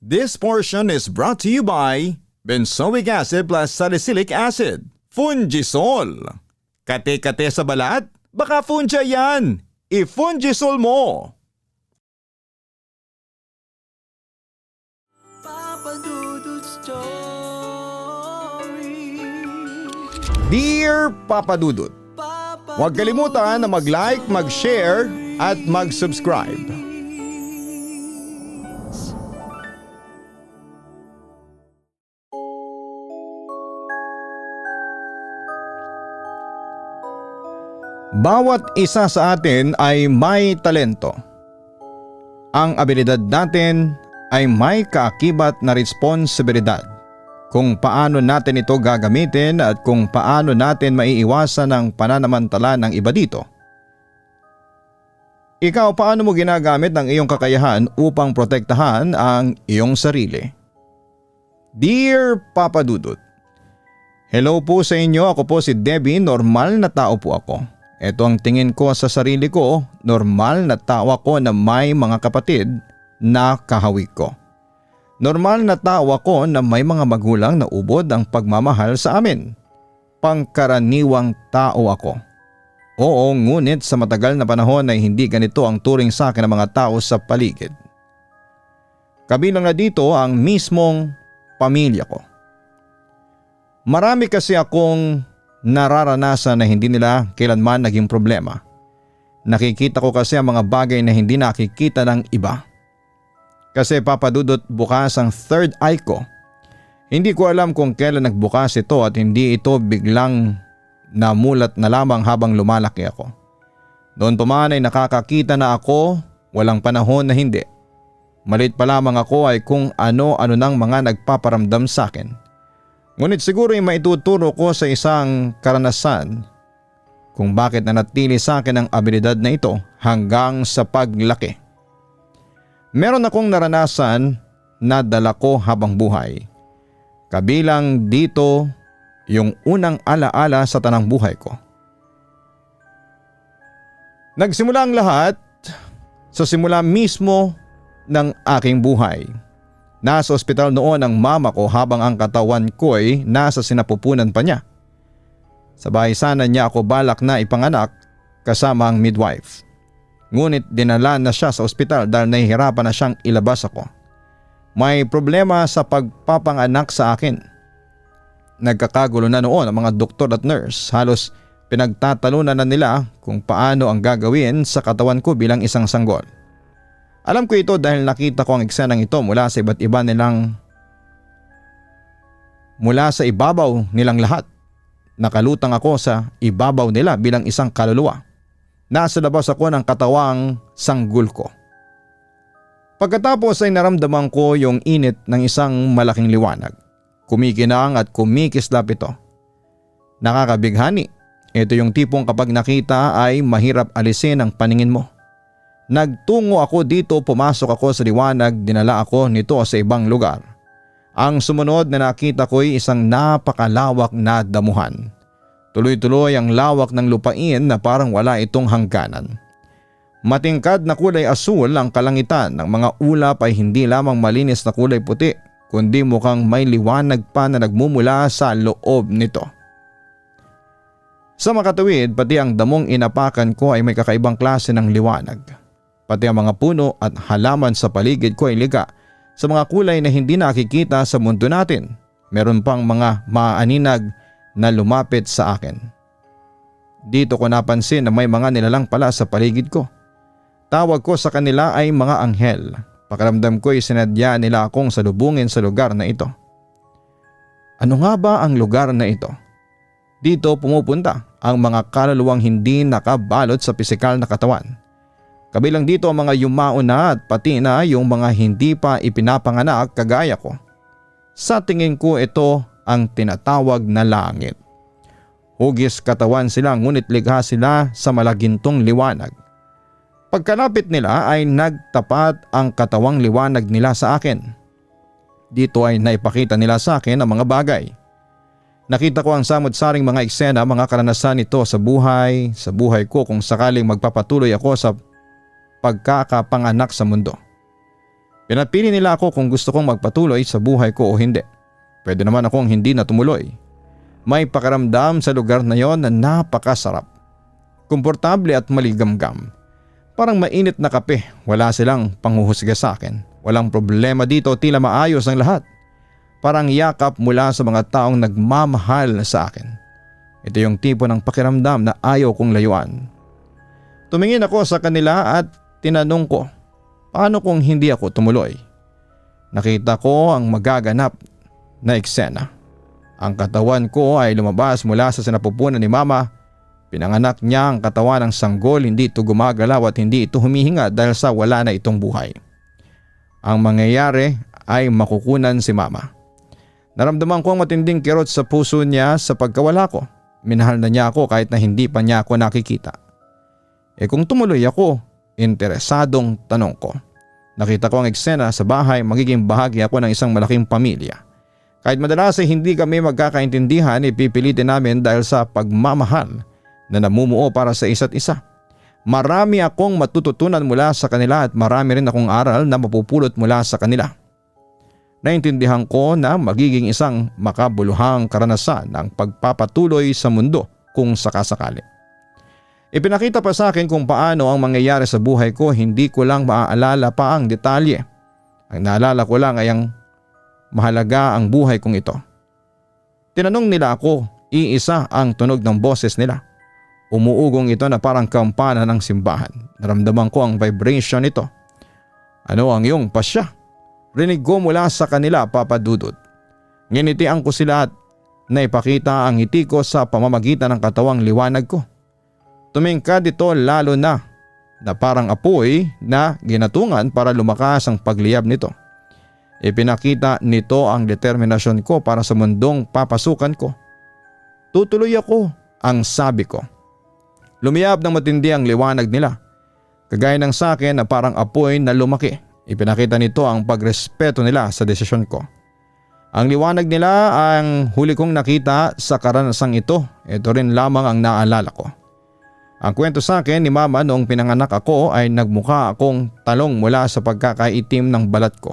This portion is brought to you by benzoic acid plus salicylic acid, Fungisol. Kate-kate sa balat? Baka funja yan! I-Fungisol mo! Dear Papa Dudut, huwag kalimutan na mag-like, mag-share at mag-subscribe. Bawat isa sa atin ay may talento. Ang abilidad natin ay may kaakibat na responsibilidad kung paano natin ito gagamitin at kung paano natin maiiwasan ang pananamantala ng iba dito. Ikaw, paano mo ginagamit ang iyong kakayahan upang protektahan ang iyong sarili? Dear Papa Dudut, hello po sa inyo. Ako po si Debbie, normal na tao po ako. Ito ang tingin ko sa sarili ko, normal na tao ako na may mga kapatid na kahawig ko. Normal na tao ako na may mga magulang na ubod ang pagmamahal sa amin. Pangkaraniwang tao ako. Oo, ngunit sa matagal na panahon ay hindi ganito ang turing sa akin ng mga tao sa paligid. Kabilang na dito ang mismong pamilya ko. Marami kasi akong nararanasan na hindi nila kailanman naging problema. Nakikita ko kasi ang mga bagay na hindi nakikita ng iba. Kasi Papa Dudut, bukas ang third eye ko. Hindi ko alam kung kailan nagbukas ito at hindi ito biglang namulat na lamang habang lumalaki ako. Noon pa man ay nakakakita na ako, walang panahon na hindi. Maliit pa lamang ako ay kung ano-ano ng mga nagpaparamdam sa akin. Ngunit siguro ay maituturo ko sa isang karanasan kung bakit nanatili sa akin ang abilidad na ito hanggang sa paglaki. Meron akong naranasan na dala ko habang buhay. Kabilang dito yung unang alaala sa tanang buhay ko. Nagsimula ang lahat sa simula mismo ng aking buhay. Nasa ospital noon ang mama ko habang ang katawan ko'y nasa sinapupunan pa niya. Sa bahay sana niya ako balak na ipanganak kasama ang midwife. Ngunit dinala na siya sa ospital dahil nahihirapan na siyang ilabas ako. May problema sa pagpapanganak sa akin. Nagkakagulo na noon ang mga doktor at nurse. Halos pinagtatalunan na nila kung paano ang gagawin sa katawan ko bilang isang sanggol. Alam ko ito dahil nakita ko ang eksenang ito mula sa ibabaw nilang lahat. Nakalutang ako sa ibabaw nila bilang isang kaluluwa. Nasa labas ako ng katawang sanggol ko. Pagkatapos ay naramdaman ko yung init ng isang malaking liwanag. Kumikinang at kumikislap ito. Nakakabighani. Ito yung tipong kapag nakita ay mahirap alisin ang paningin mo. Nagtungo ako dito, pumasok ako sa liwanag, dinala ako nito sa ibang lugar. Ang sumunod na nakita ko ay isang napakalawak na damuhan. Tuloy-tuloy ang lawak ng lupain na parang wala itong hangganan. Matingkad na kulay asul ang kalangitan, ng mga ulap ay hindi lamang malinis na kulay puti, kundi mukhang may liwanag pa na nagmumula sa loob nito. Sa makatuwid, pati ang damong inapakan ko ay may kakaibang klase ng liwanag. Pati ang mga puno at halaman sa paligid ko ay liga sa mga kulay na hindi nakikita sa mundo natin. Meron pang mga maaninag na lumapit sa akin. Dito ko napansin na may mga nilalang pala sa paligid ko. Tawag ko sa kanila ay mga anghel. Pakiramdam ko ay sinadya nila akong salubungin sa lugar na ito. Ano nga ba ang lugar na ito? Dito pumupunta ang mga kaluluwang hindi nakabalot sa pisikal na katawan. Kabilang dito ang mga yumao na at pati na yung mga hindi pa ipinapanganak kagaya ko. Sa tingin ko ito ang tinatawag na langit. Hugis katawan sila ngunit likha sila sa malagintong liwanag. Pagkalapit nila ay nagtapat ang katawang liwanag nila sa akin. Dito ay naipakita nila sa akin ang mga bagay. Nakita ko ang samot-saring mga eksena, mga karanasan nito sa buhay ko kung sakaling magpapatuloy ako sa pagkakapanganak sa mundo. Pinapili nila ako kung gusto kong magpatuloy sa buhay ko o hindi. Pwede naman akong hindi na tumuloy. May pakiramdam sa lugar na yon na napakasarap. Komportable at maligamgam. Parang mainit na kape, wala silang panghuhusga sa akin. Walang problema dito, tila maayos ang lahat. Parang yakap mula sa mga taong nagmamahal sa akin. Ito yung tipo ng pakiramdam na ayaw kong layuan. Tumingin ako sa kanila at tinanong ko, paano kung hindi ako tumuloy? Nakita ko ang magaganap na eksena. Ang katawan ko ay lumabas mula sa sinapupunan ni Mama. Pinanganak niya ang katawan ng sanggol, hindi ito gumagalaw at hindi ito humihinga dahil sa wala na itong buhay. Ang mangyayari ay makukunan si Mama. Naramdaman ko ang matinding kirot sa puso niya sa pagkawala ko. Minahal na niya ako kahit na hindi pa niya ako nakikita. Kung tumuloy ako, interesadong tanong ko. Nakita ko ang eksena sa bahay, magiging bahagi ako ng isang malaking pamilya. Kahit madalas ay hindi kami magkakaintindihan, ipipilitin namin dahil sa pagmamahal na namumuo para sa isa't isa. Marami akong matututunan mula sa kanila at marami rin akong aral na mapupulot mula sa kanila. Naintindihan ko na magiging isang makabuluhang karanasan ang pagpapatuloy sa mundo kung sakasakali. Ipinakita pa sa akin kung paano ang mangyayari sa buhay ko, hindi ko lang maaalala pa ang detalye. Ang naalala ko lang ay ang mahalaga ang buhay kong ito. Tinanong nila ako, iisa ang tunog ng boses nila. Umuugong ito na parang kampana ng simbahan. Naramdaman ko ang vibration nito. Ano ang iyong pasya? Rinig ko mula sa kanila, Papa Dudut. Nginitian ko sila at naipakita ang ngiti ko sa pamamagitan ng katawang liwanag ko. Tumingkad ito lalo na parang apoy na ginatungan para lumakas ang pagliyab nito. Ipinakita nito ang determinasyon ko para sa mundong papasukan ko. Tutuloy ako, ang sabi ko. Lumiyab ng matindi ang liwanag nila. Kagaya ng sa akin na parang apoy na lumaki. Ipinakita nito ang pagrespeto nila sa desisyon ko. Ang liwanag nila ang huli kong nakita sa karanasang ito. Ito rin lamang ang naalala ko. Ang kwento sa akin ni Mama noong pinanganak ako ay nagmukha akong talong mula sa pagkakaitim ng balat ko.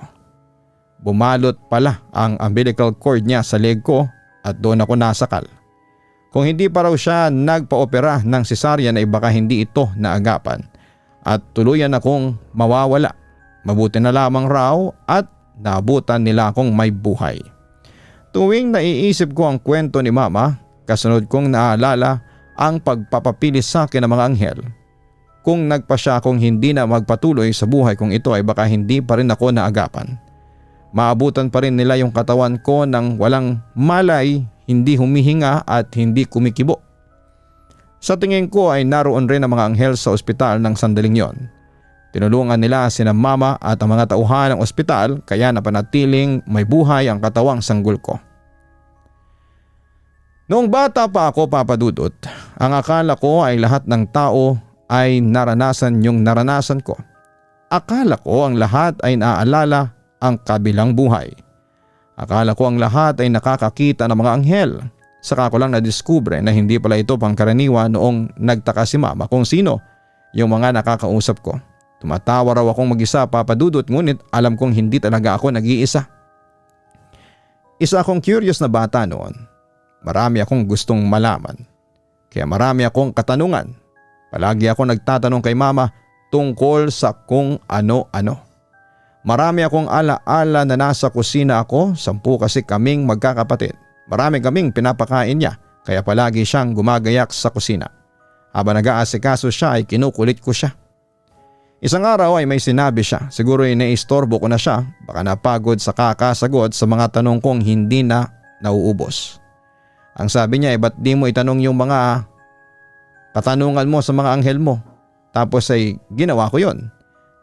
Bumalot pala ang umbilical cord niya sa leg ko at doon ako nasakal. Kung hindi pa raw siya nagpa-opera ng cesarean ay baka hindi ito naagapan at tuluyan akong mawawala. Mabuti na lamang raw at naabutan nila akong may buhay. Tuwing naiisip ko ang kwento ni Mama, kasunod kong naalala ang pagpapapili sa akin ng mga anghel. Kung nagpa siya akong hindi na magpatuloy sa buhay kung ito ay baka hindi pa rin ako naagapan. Maabutan pa rin nila yung katawan ko ng walang malay, hindi humihinga at hindi kumikibo. Sa tingin ko ay naroon rin ang mga anghel sa ospital ng sandaling yon. Tinulungan nila sina Mama at ang mga tauhan ng ospital kaya napanatiling may buhay ang katawang sanggol ko. Noong bata pa ako, Papa Dudut, ang akala ko ay lahat ng tao ay naranasan yung naranasan ko. Akala ko ang lahat ay naaalala ang kabilang buhay. Akala ko ang lahat ay nakakakita ng mga anghel. Saka ko lang nadiskubre na hindi pala ito pangkaraniwan noong nagtaka si Mama kung sino yung mga nakakausap ko. Tumatawa raw akong mag-isa, Papa Dudut, ngunit alam kong hindi talaga ako nag-iisa. Isa akong curious na bata noon. Marami akong gustong malaman. Kaya marami akong katanungan. Palagi ako nagtatanong kay Mama tungkol sa kung ano-ano. Marami akong ala-ala na nasa kusina ako, 10 kasi kaming magkakapatid. Marami kaming pinapakain niya kaya palagi siyang gumagayak sa kusina. Habang nag-aasikaso siya ay kinukulit ko siya. Isang araw ay may sinabi siya, siguro ay naistorbo ko na siya, baka napagod sa kakasagot sa mga tanong kong hindi na nauubos. Ang sabi niya ay ba't di mo itanong yung mga katanungan mo sa mga anghel mo? Tapos ay ginawa ko yon.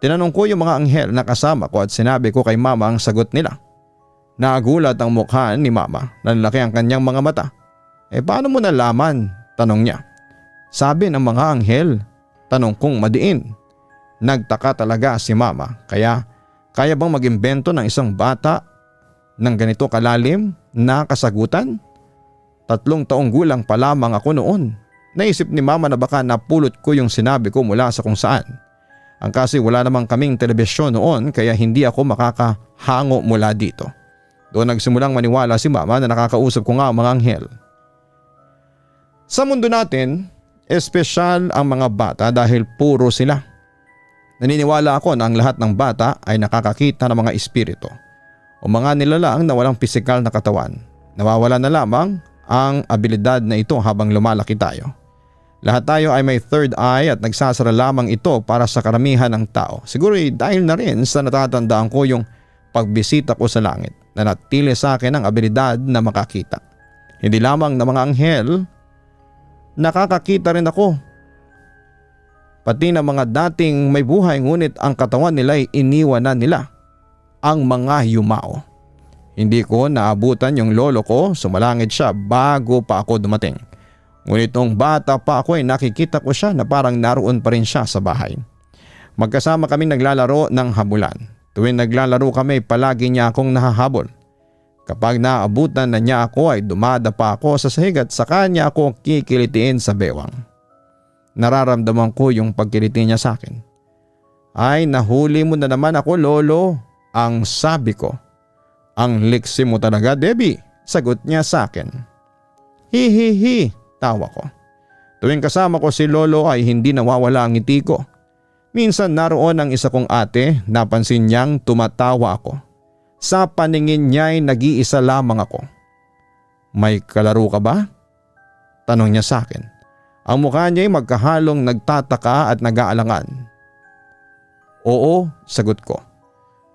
Tinanong ko yung mga anghel na kasama ko at sinabi ko kay Mama ang sagot nila. Nagulat ang mukha ni Mama, nanlaki ang kanyang mga mata. Paano mo nalaman? Tanong niya. Sabi ng mga anghel, tanong kong madiin. Nagtaka talaga si Mama, kaya bang mag-imbento ng isang bata ng ganito kalalim na kasagutan? 3 taong gulang pa lamang ako noon. Naisip ni Mama na baka napulot ko yung sinabi ko mula sa kung saan. Ang kasi wala namang kaming telebisyon noon kaya hindi ako makakahango mula dito. Doon nagsimulang maniwala si mama na nakakausap ko nga ang mga anghel. Sa mundo natin, espesyal ang mga bata dahil puro sila. Naniniwala ako na ang lahat ng bata ay nakakakita ng mga espiritu o mga nilalang na walang pisikal na katawan. Nawawala na lamang ang abilidad na ito habang lumalaki tayo. Lahat tayo ay may third eye at nagsasara lamang ito para sa karamihan ng tao. Siguro dahil na rin sa natatandaan ko yung pagbisita ko sa langit na natili sa akin ang abilidad na makakita. Hindi lamang ng mga anghel, nakakakita rin ako. Pati na mga dating may buhay ngunit ang katawan nila ay iniwan na nila, ang mga yumao. Hindi ko naabutan yung lolo ko, sumalangit siya bago pa ako dumating. Ngunit nung bata pa ako ay nakikita ko siya na parang naroon pa rin siya sa bahay. Magkasama kami naglalaro ng habulan. Tuwing naglalaro kami palagi niya akong nahahabol. Kapag naabutan na niya ako ay dumadapa ako sa sahig at saka niya ako kikilitiin sa bewang. Nararamdaman ko yung pagkiliti niya sa akin. Ay, nahuli mo na naman ako, lolo, ang sabi ko. Ang liksi mo talaga, Debbie, sagot niya sa akin. Hihihi. Tawa ko. Tuwing kasama ko si lolo ay hindi nawawala ang ngiti ko. Minsan naroon ang isa kong ate, napansin niyang tumatawa ako. Sa paningin niya ay nag-iisa lamang ako. May kalaro ka ba? Tanong niya sa akin. Ang mukha niya ay magkahalong nagtataka at nag-aalangan. Oo, sagot ko.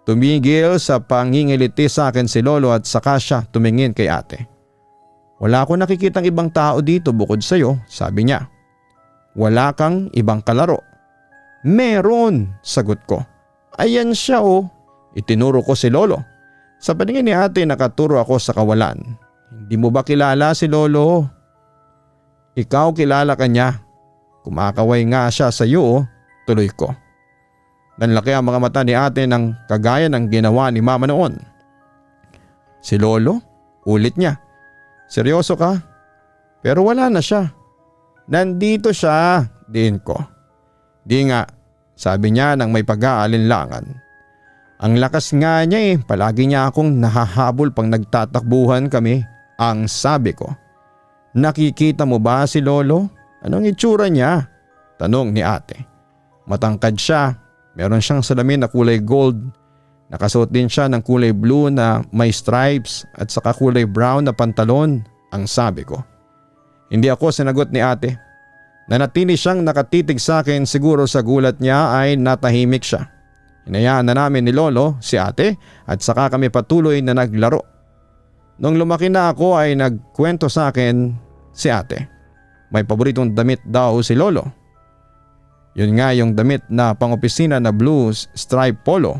Tumigil sa pangingiliti sa akin si lolo at saka siya tumingin kay ate. Wala akong nakikitang ibang tao dito bukod sa iyo, sabi niya. Wala kang ibang kalaro. Meron, sagot ko. Ayan siya oh. Itinuro ko si lolo. Sa paningin ni ate nakaturo ako sa kawalan. Hindi mo ba kilala si lolo? Ikaw kilala ka niya. Kumakaway nga siya sa iyo, tuloy ko. Nanlaki ang mga mata ni ate ng kagaya ng ginawa ni mama noon. Si lolo? Ulit niya. Seryoso ka? Pero wala na siya. Nandito siya, din ko. Di nga, sabi niya nang may pag-aalinlangan. Ang lakas nga niya palagi niya akong nahahabol pang nagtatakbuhan kami, ang sabi ko. Nakikita mo ba si lolo? Anong itsura niya? Tanong ni ate. Matangkad siya, meron siyang salamin na kulay gold. Nakasuot din siya ng kulay blue na may stripes at saka kulay brown na pantalon, ang sabi ko. Hindi ako sinagot ni ate. Nanatili siyang nakatitig sa akin, siguro sa gulat niya ay natahimik siya. Hinayaan na namin ni lolo, si ate at saka kami patuloy na naglaro. Nung lumaki na ako ay nagkwento sa akin si ate. May paboritong damit daw si lolo. Yun nga yung damit na pang-opisina na blue stripe polo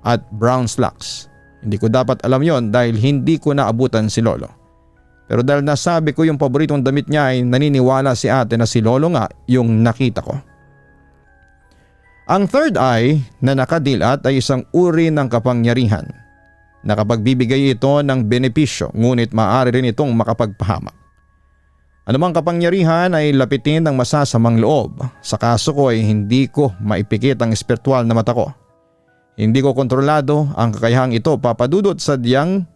at brown slacks. Hindi ko dapat alam yon dahil hindi ko naabutan si lolo. Pero dahil nasabi ko yung paboritong damit niya ay naniniwala si ate na si lolo nga yung nakita ko. Ang third eye na nakadilat ay isang uri ng kapangyarihan. Nakapagbibigay ito ng benepisyo ngunit maaari rin itong makapagpahamak. Anumang kapangyarihan ay lapitin ng masasamang loob. Sa kaso ko ay hindi ko maipikit ang espiritual na mata ko. Hindi ko kontrolado ang kakayahang ito, papadudot sadyang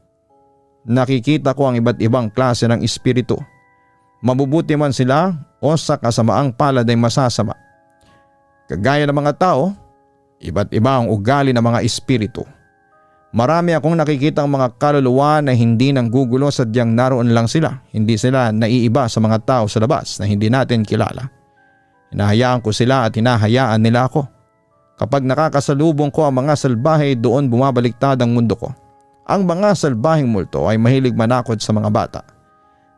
nakikita ko ang iba't ibang klase ng espiritu. Mabubuti man sila o sa kasamaang palad ay masasama. Kagaya ng mga tao, iba't iba ang ugali ng mga espiritu. Marami akong nakikitang mga kaluluwa na hindi nanggugulo sadyang naroon lang sila. Hindi sila naiiba sa mga tao sa labas na hindi natin kilala. Hinahayaan ko sila at hinahayaan nila ako. Kapag nakakasalubong ko ang mga salbahe, doon bumabaliktad ang mundo ko. Ang mga salbaheng multo ay mahilig manakot sa mga bata.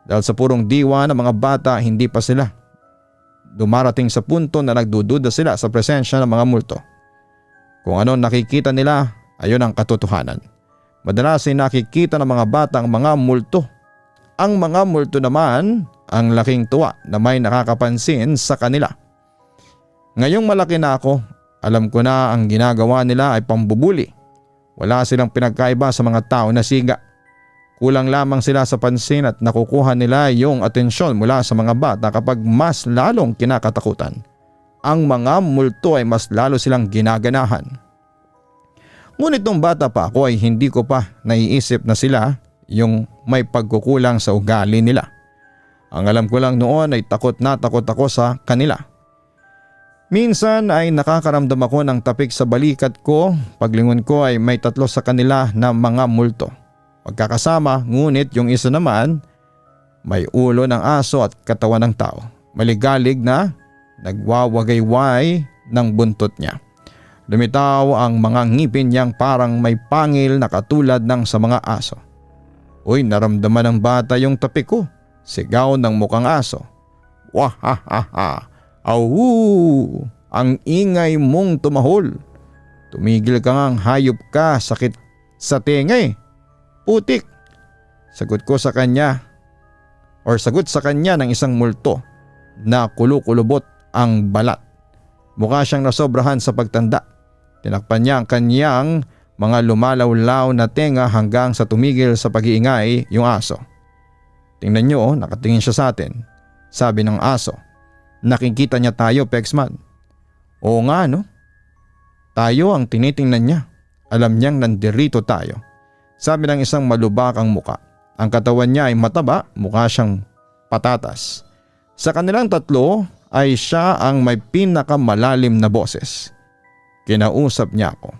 Dahil sa purong diwa ng mga bata, hindi pa sila dumarating sa punto na nagdududa sila sa presensya ng mga multo. Kung ano nakikita nila, ayon ang katotohanan. Madalas ay nakikita ng mga bata ang mga multo. Ang mga multo naman ang laking tuwa na may nakakapansin sa kanila. Ngayong malaki na ako, alam ko na ang ginagawa nila ay pambubuli. Wala silang pinagkaiba sa mga tao na siga. Kulang lamang sila sa pansin at nakukuha nila yung atensyon mula sa mga bata kapag mas lalong kinakatakutan. ang mga multo ay mas lalo silang ginaganahan. Ngunit nung bata pa ako ay hindi ko pa naiisip na sila yung may pagkukulang sa ugali nila. Ang alam ko lang noon ay takot na takot ako sa kanila. Minsan ay nakakaramdam ako ng tapik sa balikat ko, paglingon ko ay may 3 sa kanila na mga multo. Magkakasama, ngunit yung isa naman may ulo ng aso at katawan ng tao. Maligalig na nagwawagayway ng buntot niya. Lumitaw ang mga ngipin niyang parang may pangil na katulad ng sa mga aso. Uy, naramdaman ng bata yung tapik ko. Sigaw ng mukhang aso. Wahahaha! Awu! Ang ingay mong tumahol. Tumigil ka ngang hayop ka, sakit sa tenga eh. Putik! Sagot sa kanya ng isang multo na kulukulubot ang balat. Mukha siyang nasobrahan sa pagtanda. Tinakpan niya ang kanyang mga lumalawlaw na tenga hanggang sa tumigil sa pag-iingay yung aso. Tingnan niyo, nakatingin siya sa atin. Sabi ng aso. Nakikita niya tayo, Pexman. Oo nga no. Tayo ang tinitingnan niya. Alam niyang nandirito tayo. Sabi ng isang malubakang muka. Ang katawan niya ay mataba, mukha siyang patatas. Sa kanilang 3 ay siya ang may pinakamalalim na boses. Kinausap niya ako.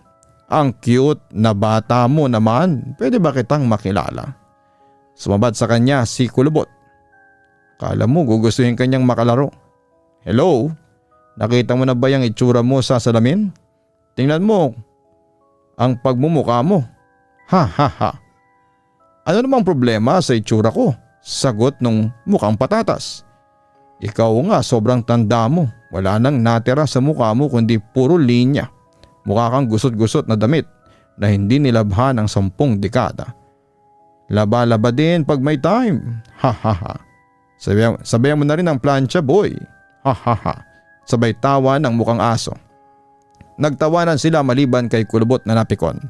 Ang cute na bata mo naman, pwede ba kitang makilala? Sumabad sa kanya si Kulubot. Kala mo gugustuhin kanyang makalaro. Hello? Nakita mo na ba yung itsura mo sa salamin? Tingnan mo ang pagmumukha mo. Ha ha ha. Ano namang problema sa itsura ko? Sagot nung mukhang patatas. Ikaw nga sobrang tanda mo. Wala nang natira sa mukha mo kundi puro linya. Mukha kang gusot-gusot na damit na hindi nilabhan ng 10 dekada. Laba-laba din pag may time. Ha ha ha. Sabayan mo na rin ang plancha, boy. Ha ha ha. Sabay tawa ng mukhang aso. Nagtawanan sila maliban kay Kulubot na napikon.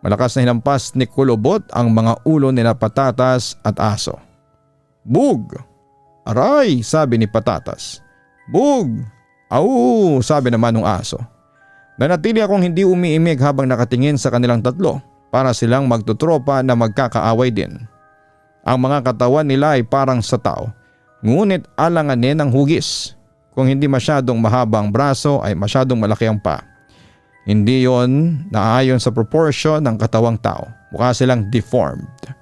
Malakas na hinampas ni Kulubot ang mga ulo nila Patatas at aso. Bug! Aray! Sabi ni Patatas. Bug! Au! Sabi naman ng aso. Nanatili akong hindi umiimik habang nakatingin sa kanilang 3 para silang magtutropa na magkakaaway din. Ang mga katawan nila ay parang sa tao, ngunit alanganin ng hugis. Kung hindi masyadong mahabang braso ay masyadong malaki ang paa. Hindi yon naayon sa proportion ng katawang tao. Mukha silang deformed.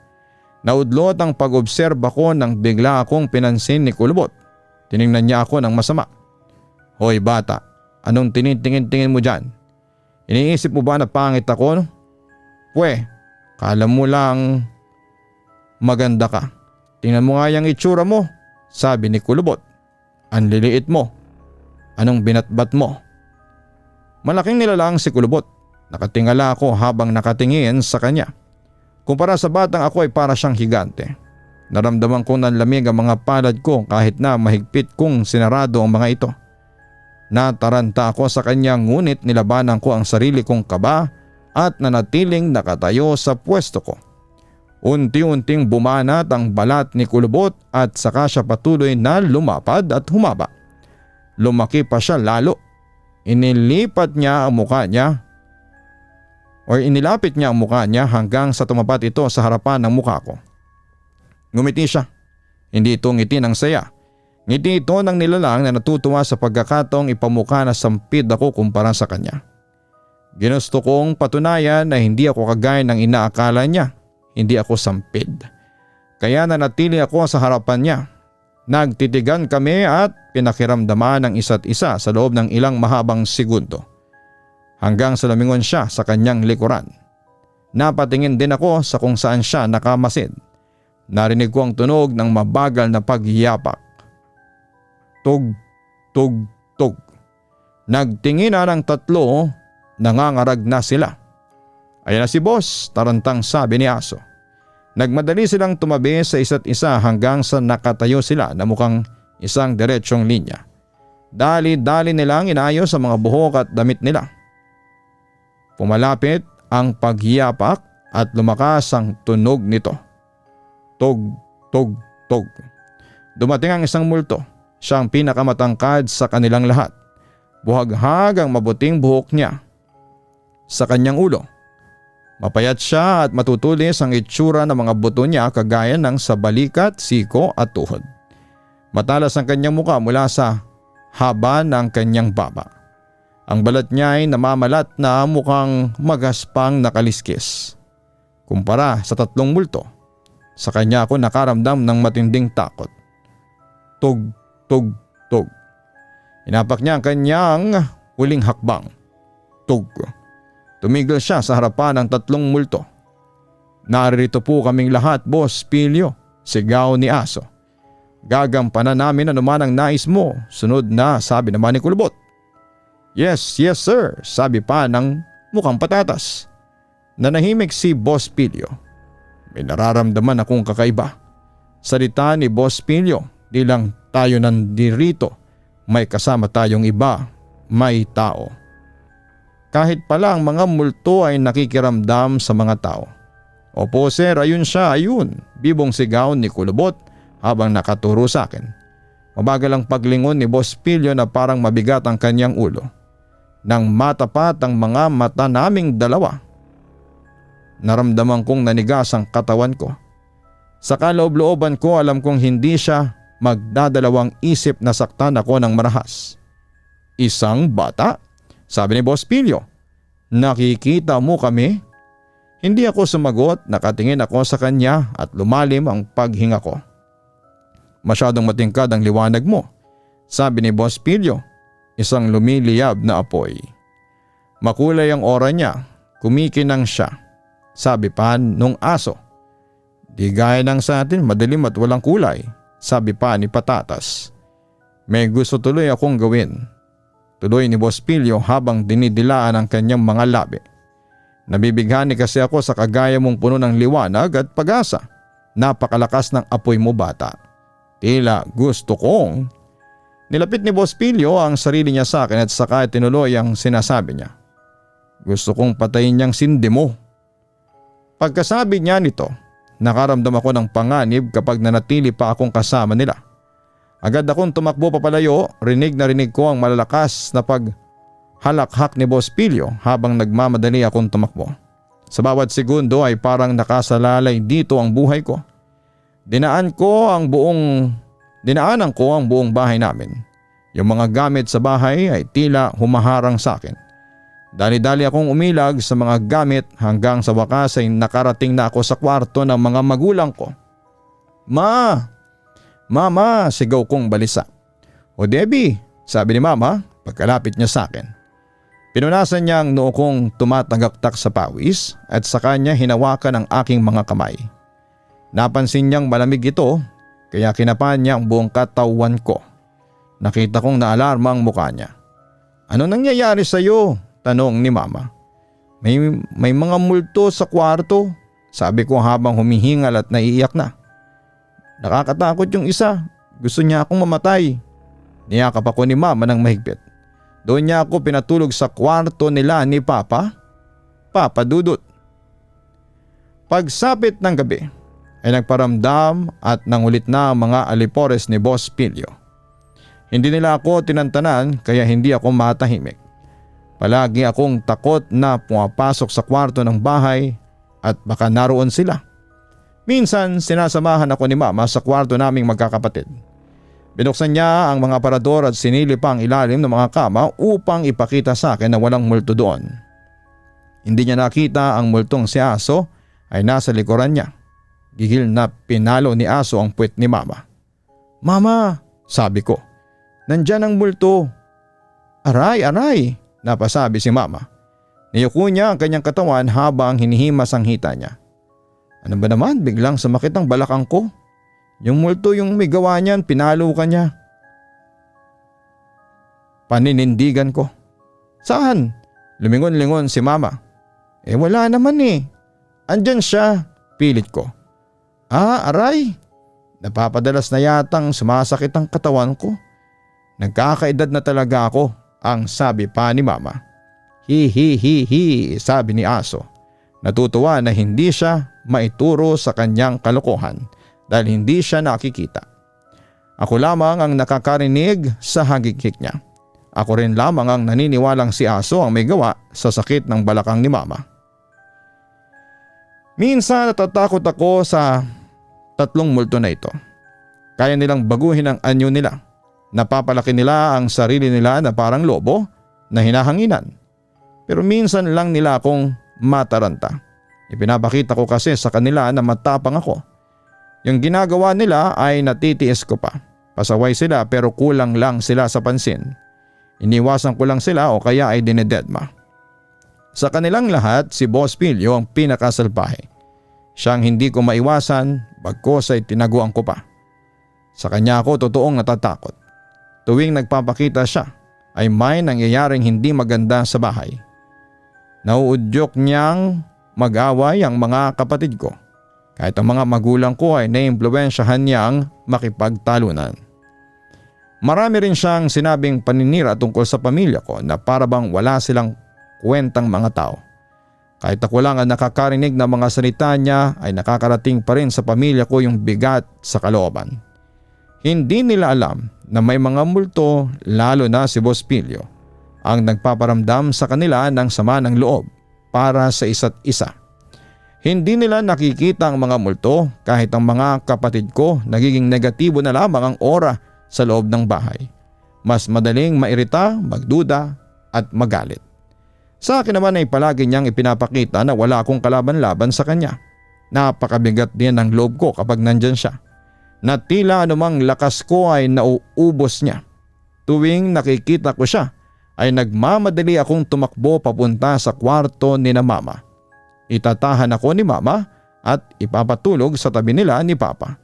Naudlot ang pag-obserba ko nang bigla akong pinansin ni Kulubot. Tiningnan niya ako ng masama. Hoy bata, anong tinitingin-tingin mo dyan? Iniisip mo ba na pangit ako? Pwe, kala mo lang maganda ka. Tingnan mo nga yung itsura mo, sabi ni Kulubot. Ang liliit mo. Anong binatbat mo? Malaking nilalang si Kulubot. Nakatingala ako habang nakatingin sa kanya. Kumpara sa batang ako ay para siyang higante. Naramdaman kong nanlamig ang mga palad ko kahit na mahigpit kong sinarado ang mga ito. Nataranta ako sa kanya ngunit nilabanan ko ang sarili kong kaba at nanatiling nakatayo sa pwesto ko. Unti-unting bumanat ang balat ni Kulubot at saka siya patuloy na lumapad at humaba. Lumaki pa siya lalo. Inilapit niya ang mukha niya hanggang sa tumapat ito sa harapan ng mukha ko. Ngumiti siya. Hindi ito ngiti ng saya. Ngiti ito ng nilalang na natutuwa sa pagkakataong ipamukha na sampid ako kumpara sa kanya. Ginusto kong patunayan na hindi ako kagaya ng inaakala niya. Hindi ako sampid. Kaya nanatili ako sa harapan niya. Nagtitigan kami at pinakiramdaman ng isa't isa sa loob ng ilang mahabang segundo. Hanggang sa lumingon siya sa kanyang likuran. Napatingin din ako sa kung saan siya nakamasid. Narinig ko ang tunog ng mabagal na paghiyapak. Tug, tug, tug. Nagtinginan ang 3, nangangarag na sila. Ayan na si boss, tarantang sabi ni aso. Nagmadali silang tumabi sa isa't isa hanggang sa nakatayo sila na mukhang isang diretsong linya. Dali-dali nilang inayos ang mga buhok at damit nila. Pumalapit ang paghiyapak at lumakas ang tunog nito. Tug, tug, tug. Dumating ang isang multo. Siya ang pinakamatangkad sa kanilang lahat. Buhaghag ang mabuting buhok niya sa kanyang ulo. Mapayat siya at matutulis ang itsura ng mga buto niya kagaya ng sa balikat, siko at tuhod. Matalas ang kanyang muka mula sa haba ng kanyang baba. Ang balat niya ay namamalat na mukhang magaspang nakaliskis. Kumpara sa 3 multo, sa kanya ako nakaramdam ng matinding takot. Tug, tug, tug. Inapak niya ang kanyang huling hakbang. Tug. Tumigil siya sa harapan ng 3 multo. Naririto po kaming lahat, Boss Pilyo, sigaw ni Aso. Gagampanan namin anuman ang nais mo, sunod na sabi naman ni Kulubot. Yes, yes sir, sabi pa ng mukhang patatas. Nanahimik si Boss Pilyo. May nararamdaman akong kakaiba. Salita ni Boss Pilyo, di lang tayo nandirito, may kasama tayong iba, may tao. Kahit pala ang mga multo ay nakikiramdam sa mga tao. Opo sir, ayun siya, ayun, bibong sigaw ni Kulubot habang nakaturo sa akin. Mabagal ang paglingon ni Boss Pilyo na parang mabigat ang kanyang ulo. Nang matapat ang mga mata naming dalawa, naramdaman kong nanigas ang katawan ko. Sa kaloob-looban ko alam kong hindi siya magdadalawang isip na saktan ako ng marahas. Isang bata? Sabi ni Boss Pilyo, nakikita mo kami? Hindi ako sumagot, nakatingin ako sa kanya at lumalim ang paghinga ko. Masyadong matingkad ang liwanag mo, sabi ni Boss Pilyo, isang lumiliyab na apoy. Makulay ang aura niya, kumikinang siya, sabi pa nung Aso. Di gaya ng sa atin, madilim at walang kulay, sabi pa ni Patatas. May gusto tuloy akong gawin. Tuloy ni Boss Pilyo habang dinidilaan ang kanyang mga labi. Nabibighani kasi ako sa kagaya mong puno ng liwanag at pag-asa. Napakalakas ng apoy mo bata. Tila gusto kong. Nilapit ni Boss Pilyo ang sarili niya sa akin at saka tinuloy ang sinasabi niya. Gusto kong patayin niyang sindi mo. Pagkasabi niya nito, nakaramdam ako ng panganib kapag nanatili pa akong kasama nila. Agad akong tumakbo papalayo, rinig na rinig ko ang malalakas na paghalakhak ni Boss Pilyo habang nagmamadali akong tumakbo. Sa bawat segundo ay parang nakasalalay dito ang buhay ko. Dinaanan ko ang buong bahay namin. Yung mga gamit sa bahay ay tila humaharang sa akin. Dali-dali akong umilag sa mga gamit hanggang sa wakas ay nakarating na ako sa kwarto ng mga magulang ko. Mama, sigaw kong balisa. O Debbie, sabi ni Mama pagkalapit niya sa akin. Pinunasan niya ang noo kong tumatagaktak sa pawis at sa kanya hinawakan ang aking mga kamay. Napansin niyang malamig ito kaya kinapahan niya ang buong katawan ko. Nakita kong naalarma ang mukha niya. Ano nangyayari sa iyo? Tanong ni Mama. May mga multo sa kwarto, sabi ko habang humihingal at naiiyak na. Nakakatakot yung isa, gusto niya akong mamatay. Niyakap ako ni Mama ng mahigpit. Doon niya ako pinatulog sa kwarto nila ni Papa Dudut. Pagsapit ng gabi ay nagparamdam at nangulit na ang mga alipores ni Boss Pilyo. Hindi nila ako tinantanan kaya hindi ako matahimik. Palagi akong takot na pumapasok sa kwarto ng bahay at baka naroon sila. Minsan sinasamahan ako ni Mama sa kwarto naming magkakapatid. Binuksan niya ang mga aparador at sinilip pa ang ilalim ng mga kama upang ipakita sa akin na walang multo doon. Hindi niya nakita ang multong si Aso ay nasa likuran niya. Gigil na pinalo ni Aso ang puwet ni Mama. Mama, sabi ko, nandyan ang multo. Aray, napasabi si Mama. Niyuko niya ang kanyang katawan habang hinihimas ang hita niya. Ano ba naman, biglang sumakit ang balakang ko. Yung multo yung may gawa niyan, pinalo ka niya. Paninindigan ko. Saan? Lumingon-lingon si Mama. Wala naman eh. Andyan siya, pilit ko. Aray. Napapadalas na yatang sumasakit ang katawan ko. Nagkakaedad na talaga ako, ang sabi pa ni Mama. Hi, sabi ni Aso. Natutuwa na hindi siya maituro sa kanyang kalokohan dahil hindi siya nakikita. Ako lamang ang nakakarinig sa hagikik niya. Ako rin lamang ang naniniwalang si Aso ang may gawa sa sakit ng balakang ni Mama. Minsan natatakot ako sa 3 multo na ito. Kaya nilang baguhin ang anyo nila. Napapalaki nila ang sarili nila na parang lobo na hinahanginan. Pero minsan lang nila akong mataranta. Ipinapakita ko kasi sa kanila na matapang ako. Yung ginagawa nila ay natitiis ko pa. Pasaway sila pero kulang lang sila sa pansin. Iniwasan ko lang sila o kaya ay dinededma. Sa kanilang lahat, si Boss Pilio ang pinakasalbahe. Siyang hindi ko maiwasan, bagkos ay tinaguan ko pa. Sa kanya ako totoong natatakot. Tuwing nagpapakita siya, ay may nangyayaring hindi maganda sa bahay. Nauudyok niyang mag-away ang mga kapatid ko. Kahit ang mga magulang ko ay naimpluwensyahan niyang makipagtalunan. Marami rin siyang sinabing paninira tungkol sa pamilya ko na para bang wala silang kwentang mga tao. Kahit ako lang ang nakakarinig ng mga salita niya ay nakakarating pa rin sa pamilya ko yung bigat sa kalooban. Hindi nila alam na may mga multo, lalo na si Boss Pilio, ang nagpaparamdam sa kanila ng sama ng loob para sa isa't isa. Hindi nila nakikita ang mga multo kahit ang mga kapatid ko nagiging negatibo na lamang ang aura sa loob ng bahay. Mas madaling mairita, magduda at magalit. Sa akin naman ay palagi niyang ipinapakita na wala akong kalaban-laban sa kanya. Napakabigat din ang loob ko kapag nandyan siya. Na tila anumang lakas ko ay nauubos niya. Tuwing nakikita ko siya ay nagmamadali akong tumakbo papunta sa kwarto ni na Mama. Itatahan ako ni Mama at ipapatulog sa tabi nila ni Papa.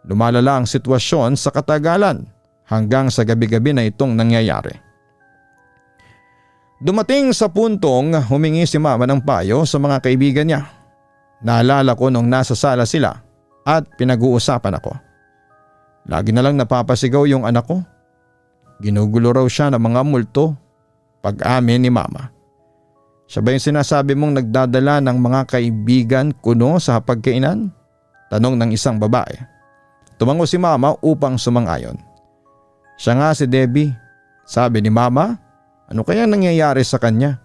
Lumalala ang sitwasyon sa katagalan hanggang sa gabi-gabi na itong nangyayari. Dumating sa puntong humingi si Mama ng payo sa mga kaibigan niya. Naalala ko nung nasa sala sila at pinag-uusapan ako. Lagi na lang napapasigaw yung anak ko. Ginugulo raw siya ng mga multo. Pag-amin ni Mama. Siya ba yung sinasabi mong nagdadala ng mga kaibigan kuno sa hapagkainan? Tanong ng isang babae. Tumango si Mama upang sumang-ayon. Siya nga si Debbie. Sabi ni Mama, ano kaya nangyayari sa kanya?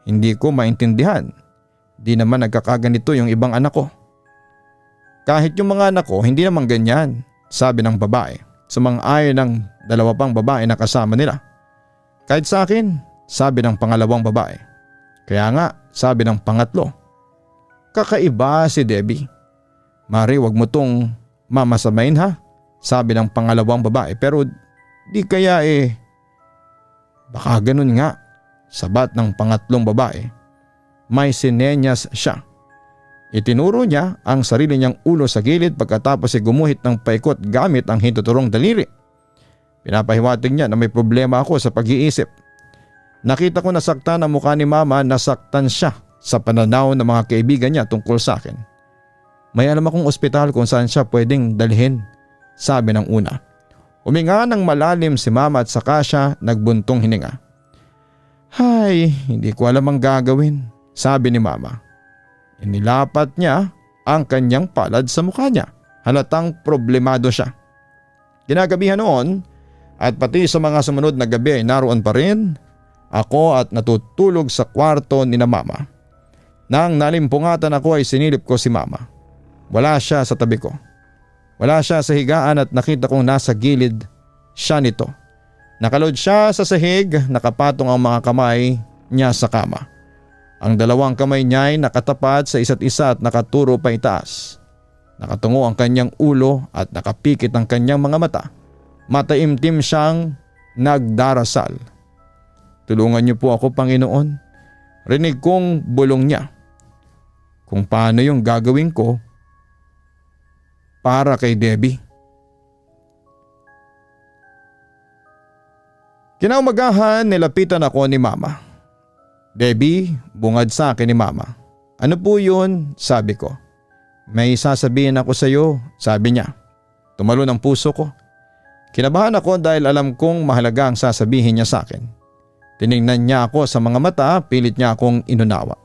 Hindi ko maintindihan. Di naman nagkakaganito yung ibang anak ko. Kahit yung mga anak ko hindi naman ganyan, sabi ng babae. Sumang-ayon ng 2 pang babae na kasama nila. Kahit sa akin, sabi ng pangalawang babae. Kaya nga, sabi ng pangatlo. Kakaiba si Debbie. Mari, wag mo tong mamasamain ha, sabi ng pangalawang babae. Pero di kaya baka ganun nga, sabat ng pangatlong babae. May sinenyas siya. Itinuro niya ang sarili niyang ulo sa gilid pagkatapos gumuhit ng paikot gamit ang hintuturong daliri. Pinapahiwatig niya na may problema ako sa pag-iisip. Nakita ko nasaktan ang mukha ni Mama, nasaktan siya sa pananaw ng mga kaibigan niya tungkol sa akin. May alam akong ospital kung saan siya pwedeng dalhin, sabi ng una. Huminga ng malalim si Mama at saka siya nagbuntong hininga. Hay, hindi ko alam ang gagawin, sabi ni Mama. Inilapat niya ang kanyang palad sa mukha niya. Halatang problemado siya. Kinagabihan noon at pati sa mga sumunod na gabi ay naroon pa rin ako at natutulog sa kwarto ni na Mama. Nang nalimpungatan ako ay sinilip ko si Mama. Wala siya sa tabi ko. Wala siya sa higaan at nakita kong nasa gilid siya nito. Nakalod siya sa sahig, nakapatong ang mga kamay niya sa kama. Ang 2 kamay niya ay nakatapat sa isa't isa at nakaturo pa itaas. Nakatungo ang kanyang ulo at nakapikit ang kanyang mga mata. Mataimtim siyang nagdarasal. Tulungan niyo po ako, Panginoon. Rinig kong bulong niya. Kung paano yung gagawin ko para kay Debbie. Kinaumagahan nilapitan ako ni Mama. Debbie, bungad sa akin ni Mama. Ano po yun? Sabi ko. May sasabihin ako sa iyo, sabi niya. Tumalo ng puso ko. Kinabahan ako dahil alam kong mahalaga ang sasabihin niya sa akin. Tiningnan niya ako sa mga mata, pilit niya akong inunawa.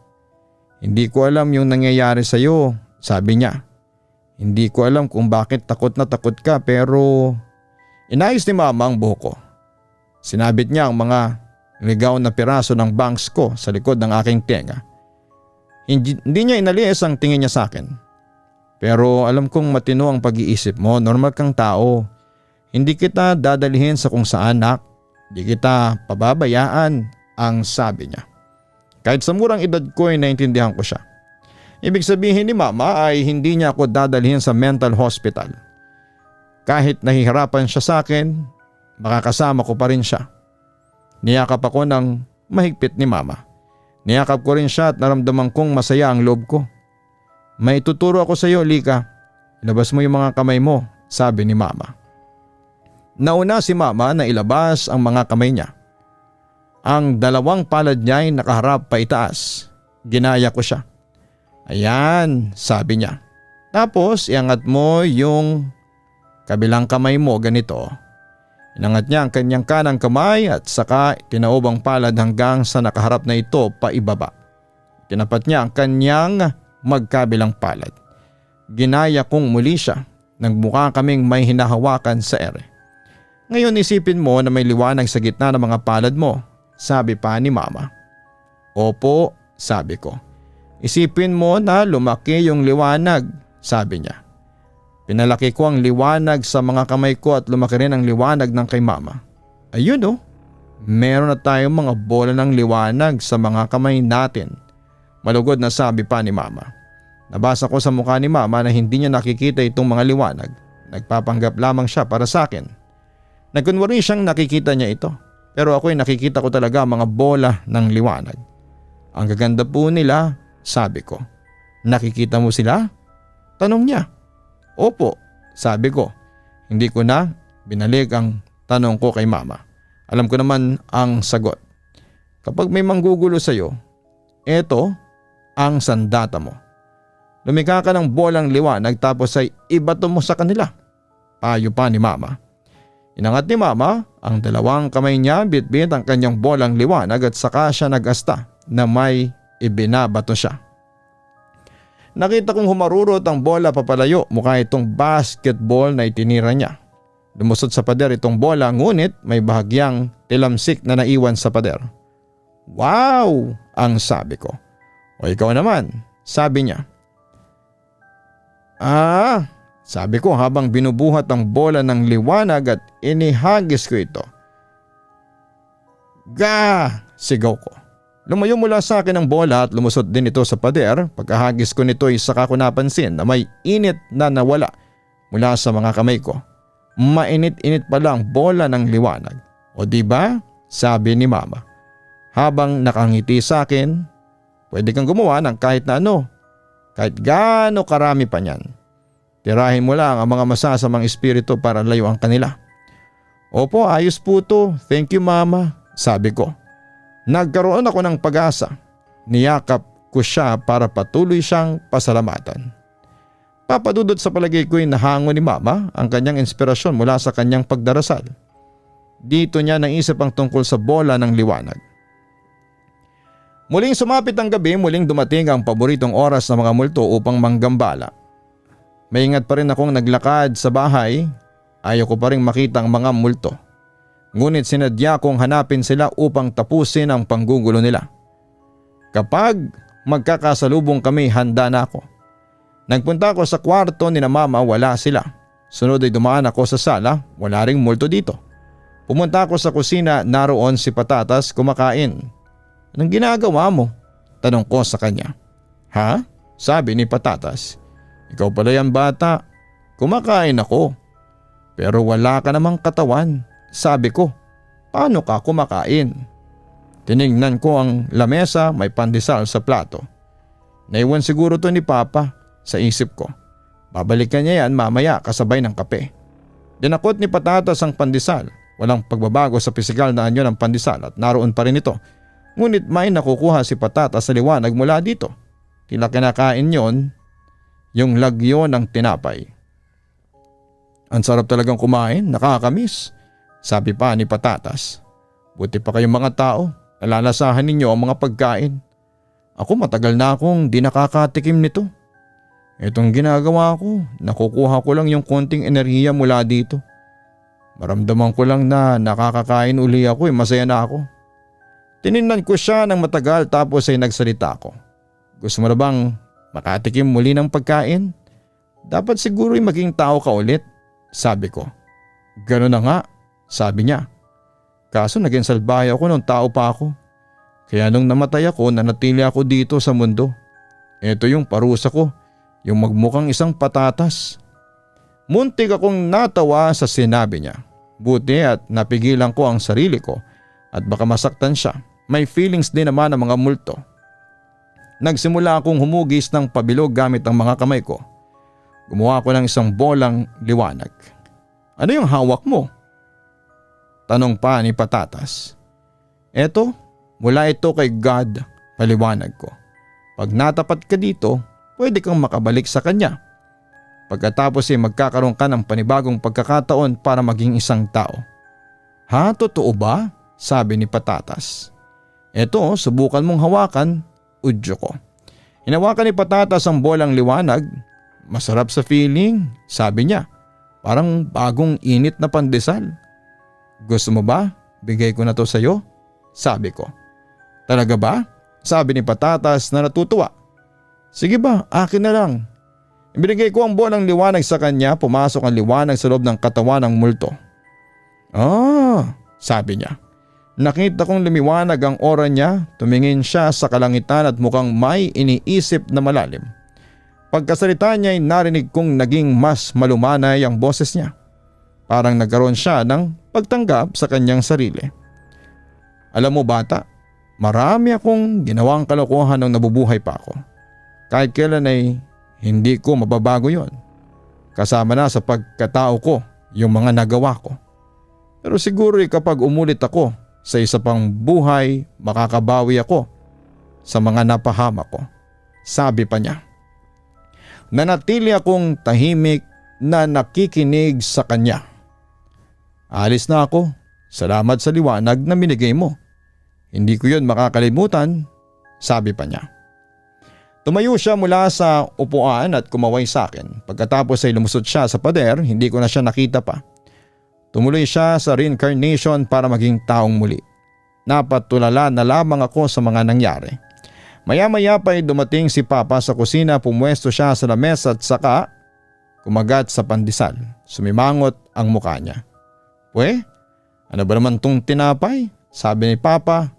Hindi ko alam yung nangyayari sa iyo, sabi niya. Hindi ko alam kung bakit takot na takot ka pero inayos ni Mama ang buhok ko. Sinabit niya ang mga ligaw na piraso ng bangs ko sa likod ng aking tenga. Hindi niya inalis ang tingin niya sa akin. Pero alam kong matino ang pag-iisip mo, normal kang tao. Hindi kita dadalhin sa kung saan, nak. Hindi kita pababayaan, ang sabi niya. Kahit sa murang edad ko ay naintindihan ko siya. Ibig sabihin ni mama ay hindi niya ako dadalhin sa mental hospital. Kahit nahihirapan siya sa akin, makakasama ko pa rin siya. Niyakap ako ng mahigpit ni mama. Niyakap ko rin siya at naramdaman kong masaya ang loob ko. May tuturo ako sa iyo, Lika. Ilabas mo yung mga kamay mo, sabi ni mama. Nauna si mama na ilabas ang mga kamay niya. Ang dalawang palad niya ay nakaharap pa itaas. Ginaya ko siya. Ayan, sabi niya. Tapos iangat mo yung kabilang kamay mo ganito. Inangat niya ang kanyang kanang kamay at saka tinaob ang palad hanggang sa nakaharap na ito pa ibaba. Tinapat niya ang kanyang magkabilang palad. Ginaya kong muli siya. Nagmukha kaming may hinahawakan sa ere. Ngayon isipin mo na may liwanag sa gitna ng mga palad mo, sabi pa ni mama. Opo, sabi ko. Isipin mo na lumaki yung liwanag, sabi niya. Pinalaki ko ang liwanag sa mga kamay ko at lumaki rin ang liwanag ng kay mama. Ayun oh, meron na tayong mga bola ng liwanag sa mga kamay natin. Malugod na sabi pa ni mama. Nabasa ko sa mukha ni mama na hindi niya nakikita itong mga liwanag. Nagpapanggap lamang siya para sa akin. Nagkunwari siyang nakikita niya ito. Pero ako'y nakikita ko talaga mga bola ng liwanag. Ang gaganda po nila, sabi ko. Nakikita mo sila? Tanong niya. Opo, sabi ko. Hindi ko na binalik ang tanong ko kay mama. Alam ko naman ang sagot. Kapag may manggugulo sa iyo, eto ang sandata mo. Lumika ka ng bolang liwanag tapos ay ibato mo sa kanila. Payo pa ni mama. Inangat ni mama ang dalawang kamay niya, bitbit ang kanyang bolang liwanag at saka siya nag-asta na may ibinabato siya. Nakita kong humarurot ang bola papalayo, mukha itong basketball na itinira niya. Lumusot sa pader itong bola ngunit may bahagyang tilamsik na naiwan sa pader. Wow! Ang sabi ko. O ikaw naman, sabi niya. Sabi ko habang binubuhat ang bola ng liwanag at inihagis ko ito. Ga! Sigaw ko. Lumayo mula sa akin ang bola at lumusot din ito sa pader. Pagkahagis ko nito ay saka ko napansin na may init na nawala mula sa mga kamay ko. Mainit-init pala ang bola ng liwanag. O diba? Sabi ni mama. Habang nakangiti sa akin, pwede kang gumawa ng kahit na ano. Kahit gaano karami pa niyan. Tirahin mo lang ang mga masasamang espiritu para layo ang kanila. Opo, ayos po to. Thank you mama, sabi ko. Nagkaroon ako ng pag-asa. Niyakap ko siya para patuloy siyang pasalamatan. Papadudot sa palagay ko'y nahango ni mama ang kanyang inspirasyon mula sa kanyang pagdarasal. Dito niya naisip ang tungkol sa bola ng liwanag. Muling sumapit ang gabi, muling dumating ang paboritong oras ng mga multo upang manggambala. Maingat pa rin akong naglakad sa bahay, ayaw ko pa rin makita ang mga multo. Ngunit sinadya kong hanapin sila upang tapusin ang panggugulo nila. Kapag magkakasalubong kami, handa na ako. Nagpunta ako sa kwarto ni na mama, wala sila. Sunod ay dumaan ako sa sala, wala ring multo dito. Pumunta ako sa kusina, naroon si Patatas kumakain. Anong ginagawa mo? Tanong ko sa kanya. Ha? Sabi ni Patatas. Ikaw pala yan bata. Kumakain ako. Pero wala ka namang katawan. Sabi ko, paano ka kumakain? Tinignan ko ang lamesa, may pandesal sa plato. Naiwan siguro to ni Papa sa isip ko. Babalikan niya yan mamaya kasabay ng kape. Dinakot ni Patatas ang pandesal. Walang pagbabago sa pisikal na anyo ng pandesal at naroon pa rin ito. Ngunit may nakukuha si Patatas sa liwanag mula dito. Tila kinakain yon yung lagyo ng tinapay. Ang sarap talagang kumain, nakakamiss. Sabi pa ni Patatas. Buti pa kayong mga tao, nalalasahan ninyo ang mga pagkain. Ako matagal na akong di nakakatikim nito. Itong ginagawa ko, nakukuha ko lang yung konting enerhiya mula dito. Maramdaman ko lang na nakakakain uli ako, masaya na ako. Tiningnan ko siya ng matagal tapos ay nagsalita ako. Gusto mo na bang makatikim muli ng pagkain? Dapat siguro'y maging tao ka ulit, sabi ko. Gano'n na nga, sabi niya. Kaso naging salbahe ako nung tao pa ako. Kaya nung namatay ako, nanatili ako dito sa mundo. Ito yung parusa ko, yung magmukhang isang patatas. Muntik akong natawa sa sinabi niya. Buti at napigilan ko ang sarili ko at baka masaktan siya. May feelings din naman ang mga multo. Nagsimula akong humugis ng pabilog gamit ang mga kamay ko. Gumawa ko ng isang bolang liwanag. Ano yung hawak mo? Tanong pa ni Patatas. Eto, mula ito kay God, paliwanag ko. Pag natapat ka dito, pwede kang makabalik sa kanya. Pagkatapos ay magkakaroon ka ng panibagong pagkakataon para maging isang tao. Ha, totoo ba? Sabi ni Patatas. Eto, subukan mong hawakan, udyo ko. Hinawakan ni Patatas ang bolang liwanag. Masarap sa feeling, sabi niya. Parang bagong init na pandesal. Gusto mo ba? Bigay ko na to sa'yo? Sabi ko. Talaga ba? Sabi ni Patatas na natutuwa. Sige ba, akin na lang. Ibinigay ko ang bolang liwanag sa kanya, pumasok ang liwanag sa loob ng katawan ng multo. Sabi niya. Nakita kong lumiwanag ang aura niya, tumingin siya sa kalangitan at mukhang may iniisip na malalim. Pagkasalita niya ay narinig kong naging mas malumanay ang boses niya. Parang nagkaroon siya ng pagtanggap sa kanyang sarili. Alam mo bata, marami akong ginawang kalokohan nung nabubuhay pa ako. Kahit kailan ay hindi ko mababago yon. Kasama na sa pagkatao ko yung mga nagawa ko. Pero siguro kapag umulit ako sa isa pang buhay, makakabawi ako sa mga napahama ko. Sabi pa niya. Nanatili akong tahimik na nakikinig sa kanya. Alis na ako. Salamat sa liwanag na binigay mo. Hindi ko yun makakalimutan, sabi pa niya. Tumayo siya mula sa upuan at kumaway sa akin. Pagkatapos ay lumusot siya sa pader, hindi ko na siya nakita pa. Tumuloy siya sa reincarnation para maging taong muli. Napatulala na lamang ako sa mga nangyari. Maya-maya pa ay dumating si Papa sa kusina, pumwesto siya sa lamesa at saka kumagat sa pandesal. Sumimangot ang mukha niya. Pwe, ano ba naman tong tinapay? Sabi ni Papa.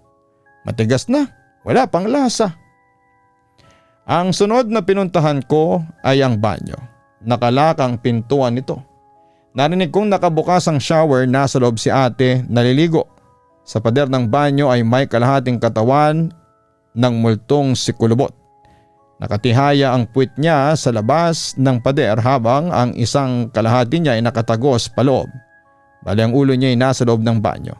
Matigas na, wala pang lasa. Ang sunod na pinuntahan ko ay ang banyo. Nakalak ang pintuan nito. Narinig kong nakabukas ang shower, nasa loob si ate naliligo. Sa pader ng banyo ay may kalahating katawan ng multong si Kulubot. Nakatihaya ang puwit niya sa labas ng pader habang ang isang kalahati niya ay nakatagos paloob. Bali ang ulo niya ay nasa loob ng banyo.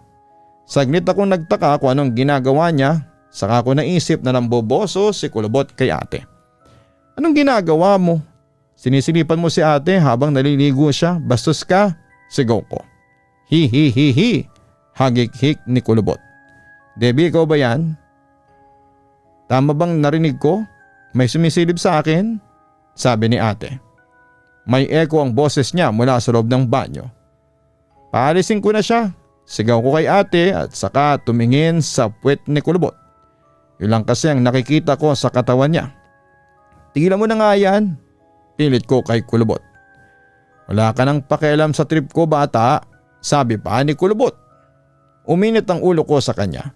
Saglit akong nagtaka kung anong ginagawa niya, saka ko naisip na namboboso si Kulubot kay ate. Anong ginagawa mo? Sinisilipan mo si ate habang naliligo siya, bastos ka, sigaw ko. Hi, hagik-hik ni Kulubot. Debbie, ikaw ba yan? Tama bang narinig ko? May sumisilip sa akin? Sabi ni ate. May echo ang boses niya mula sa loob ng banyo. Paalisin ko na siya. Sigaw ko kay ate at saka tumingin sa puwet ni Kulubot. Yun lang kasi ang nakikita ko sa katawan niya. Tigilan mo na nga yan. Pilit ko kay Kulubot. Wala ka nang pakialam sa trip ko bata, sabi pa ni Kulubot. Uminit ang ulo ko sa kanya.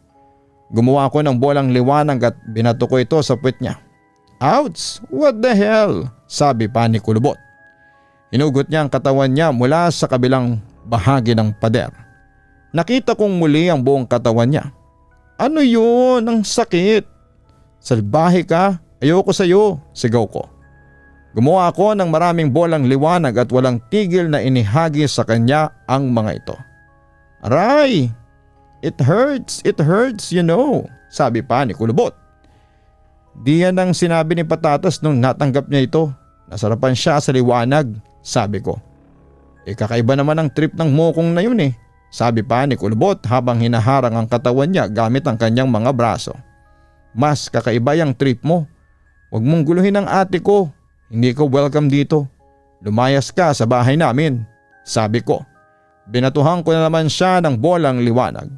Gumawa ko ng bolang liwanag at binato ko ito sa puwet niya. Ouch! What the hell? Sabi pa ni Kulubot. Hinugot niya ang katawan niya mula sa kabilang bahagi ng pader. Nakita kong muli ang buong katawan niya. Ano yun? Ang sakit. Salbahe ka. Ayoko sa'yo, sigaw ko. Gumawa ako ng maraming bolang liwanag at walang tigil na inihagi sa kanya ang mga ito. Aray! It hurts, you know, sabi pa ni Kulubot. Di yan ang sinabi ni Patatas nung natanggap niya ito. Nasarapan siya sa liwanag, sabi ko. Kakaiba naman ang trip ng mokong na yun eh, sabi pa ni Kulubot habang hinaharang ang katawan niya gamit ang kanyang mga braso. Mas kakaiba yung trip mo. Huwag mong guluhin ang ate ko. Hindi ko welcome dito. Lumayas ka sa bahay namin, sabi ko. Binatuhan ko na naman siya ng bolang liwanag.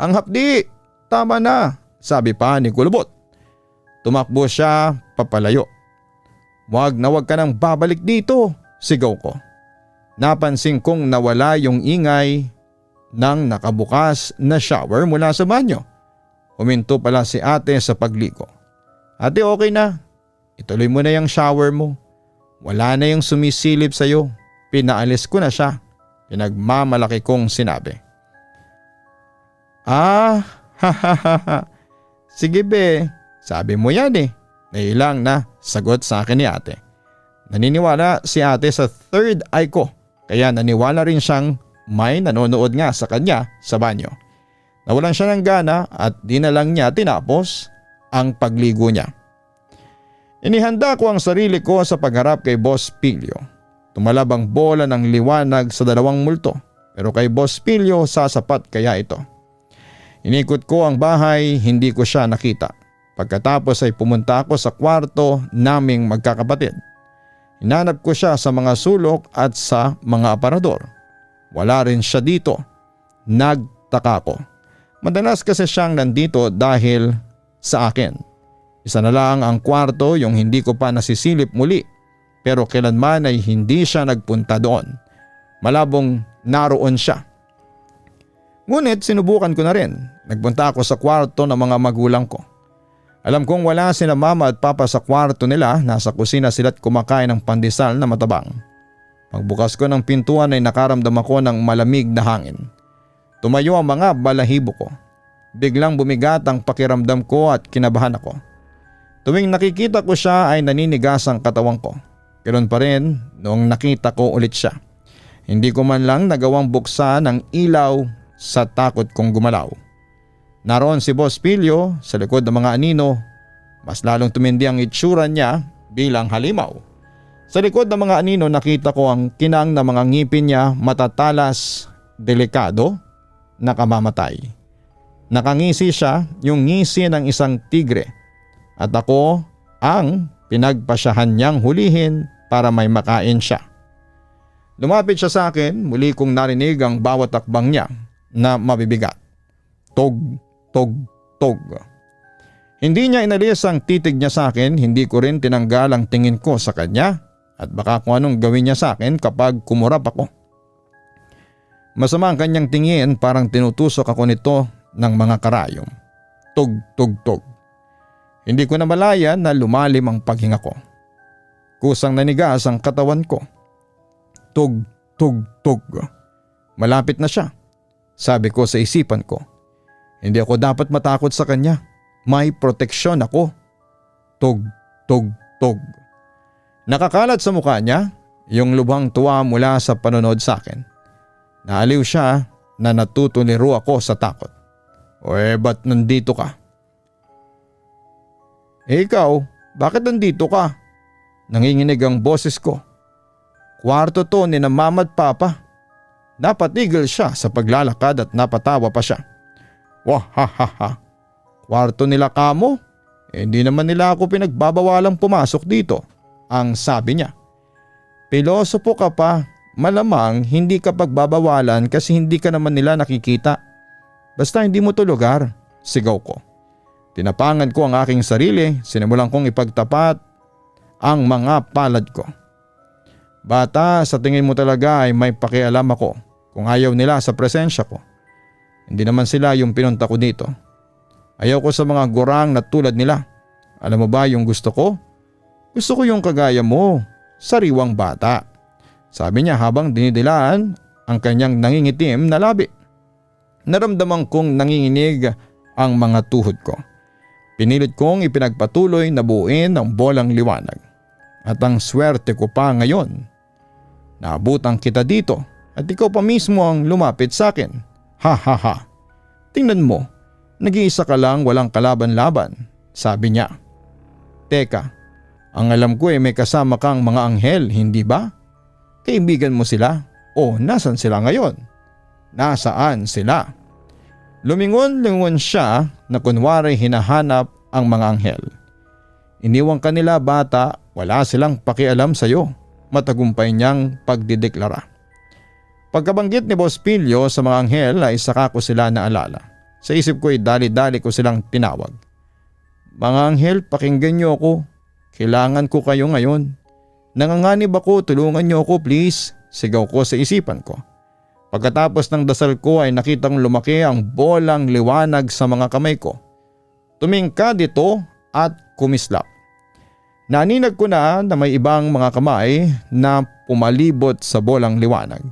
Ang hapdi! Tama na! Sabi pa ni Kulubot. Tumakbo siya papalayo. Wag na wag ka nang babalik dito, sigaw ko. Napansin kong nawala yung ingay ng nakabukas na shower mula sa banyo. Huminto pala si ate sa pagligo. Ate, okay na. Ituloy mo na yung shower mo. Wala na yung sumisilip sa'yo. Pinaalis ko na siya. Pinagmamalaki kong sinabi. Ha ha ha. Sige be, sabi mo yan eh. Nailang na sagot sa akin ni ate. Naniniwala si ate sa third eye ko. Kaya naniwala rin siyang may nanonood nga sa kanya sa banyo. Nawalan siya ng gana at di na lang niya tinapos ang pagligo niya. Inihanda ko ang sarili ko sa pagharap kay Boss Pilio. Tumalab ang bola ng liwanag sa dalawang multo, pero kay Boss Pilio sasapat kaya ito. Inikot ko ang bahay, hindi ko siya nakita. Pagkatapos ay pumunta ako sa kwarto naming magkakapatid. Hinanap ko siya sa mga sulok at sa mga aparador. Wala rin siya dito. Nagtaka ko. Madalas kasi siyang nandito dahil sa akin. Isa na lang ang kwarto yung hindi ko pa nasisilip muli, pero kailanman ay hindi siya nagpunta doon. Malabong naroon siya. Ngunit sinubukan ko na rin. Nagpunta ako sa kwarto ng mga magulang ko. Alam kong wala sina mama at papa sa kwarto nila, nasa kusina sila't kumakain ng pandesal na matabang. Pagbukas ko ng pintuan ay nakaramdam ako ng malamig na hangin. Tumayo ang mga balahibo ko. Biglang bumigat ang pakiramdam ko at kinabahan ako. Tuwing nakikita ko siya ay naninigas ang katawan ko. Ganoon pa rin noong nakita ko ulit siya. Hindi ko man lang nagawang buksan ang ilaw sa takot kong gumalaw. Naroon si Boss Pilio sa likod ng mga anino. Mas lalong tumindi ang itsura niya bilang halimaw. Sa likod ng mga anino nakita ko ang kinang na mga ngipin niya, matatalas, delikado, nakamamatay. Nakangisi siya, yung ngisi ng isang tigre. At ako ang pinagpasyahan niyang hulihin para may makain siya. Lumapit siya sa akin, muli kong narinig ang bawat takbang niya na mabibigat. Tog, tog, tog. Hindi niya inalis ang titig niya sa akin, hindi ko rin tinanggal ang tingin ko sa kanya at baka kung anong gawin niya sa akin kapag kumurap ako. Masama ang kanyang tingin, parang tinutusok ako nito ng mga karayom. Tog, tog, tog. Hindi ko na malaya na lumalim ang paghinga ko. Kusang nanigas ang katawan ko. Tug, tug, tug. Malapit na siya. Sabi ko sa isipan ko. Hindi ako dapat matakot sa kanya. May proteksyon ako. Tug, tug, tug. Nakakalat sa mukha niya yung lubhang tuwa mula sa panonood sa akin. Naaliw siya na natutuliro ako sa takot. Ba't nandito ka? Ikaw, bakit nandito ka? Nanginginig ang boses ko. Kwarto to ni na mama at papa. Napatigil siya sa paglalakad at napatawa pa siya. Wahahaha. Kwarto nila kamo? Hindi naman nila ako pinagbabawalang pumasok dito, ang sabi niya. Pilosopo ka pa, malamang hindi ka pagbabawalan kasi hindi ka naman nila nakikita. Basta hindi mo to lugar, sigaw ko. Tinapangan ko ang aking sarili, sinimulan kong ipagtapat ang mga palad ko. Bata, sa tingin mo talaga ay may pakialam ako kung ayaw nila sa presensya ko. Hindi naman sila yung pinunta ko dito. Ayaw ko sa mga gurang na tulad nila. Alam mo ba yung gusto ko? Gusto ko yung kagaya mo, sariwang bata. Sabi niya habang dinidilaan ang kanyang nangingitim na labi. Naramdaman kong nanginginig ang mga tuhod ko. Pinilit kong ipinagpatuloy na buuin ang bolang liwanag. At ang swerte ko pa ngayon. Naabutan kita dito at ikaw pa mismo ang lumapit sa akin. Ha ha ha. Tingnan mo, nag-iisa ka lang walang kalaban-laban, sabi niya. Teka, ang alam ko ay may kasama kang mga anghel, hindi ba? Kaibigan mo sila? O nasan sila ngayon? Nasaan sila? Lumingon-lingon siya na kunwari hinahanap ang mga anghel. Iniwang kanila bata, wala silang pakialam sa iyo, matagumpay niyang pagdideklara. Pagkabanggit ni Boss Pilyo sa mga anghel ay saka ko sila naalala. Sa isip ko ay dali-dali ko silang tinawag. Mga anghel, pakinggan niyo ako. Kailangan ko kayo ngayon. Nanganganib ako, tulungan niyo ako please. Sigaw ko sa isipan ko. Pagkatapos ng dasal ko ay nakitang lumaki ang bolang liwanag sa mga kamay ko. Tumingkad ito at kumislap. Naninag ko na may ibang mga kamay na pumalibot sa bolang liwanag.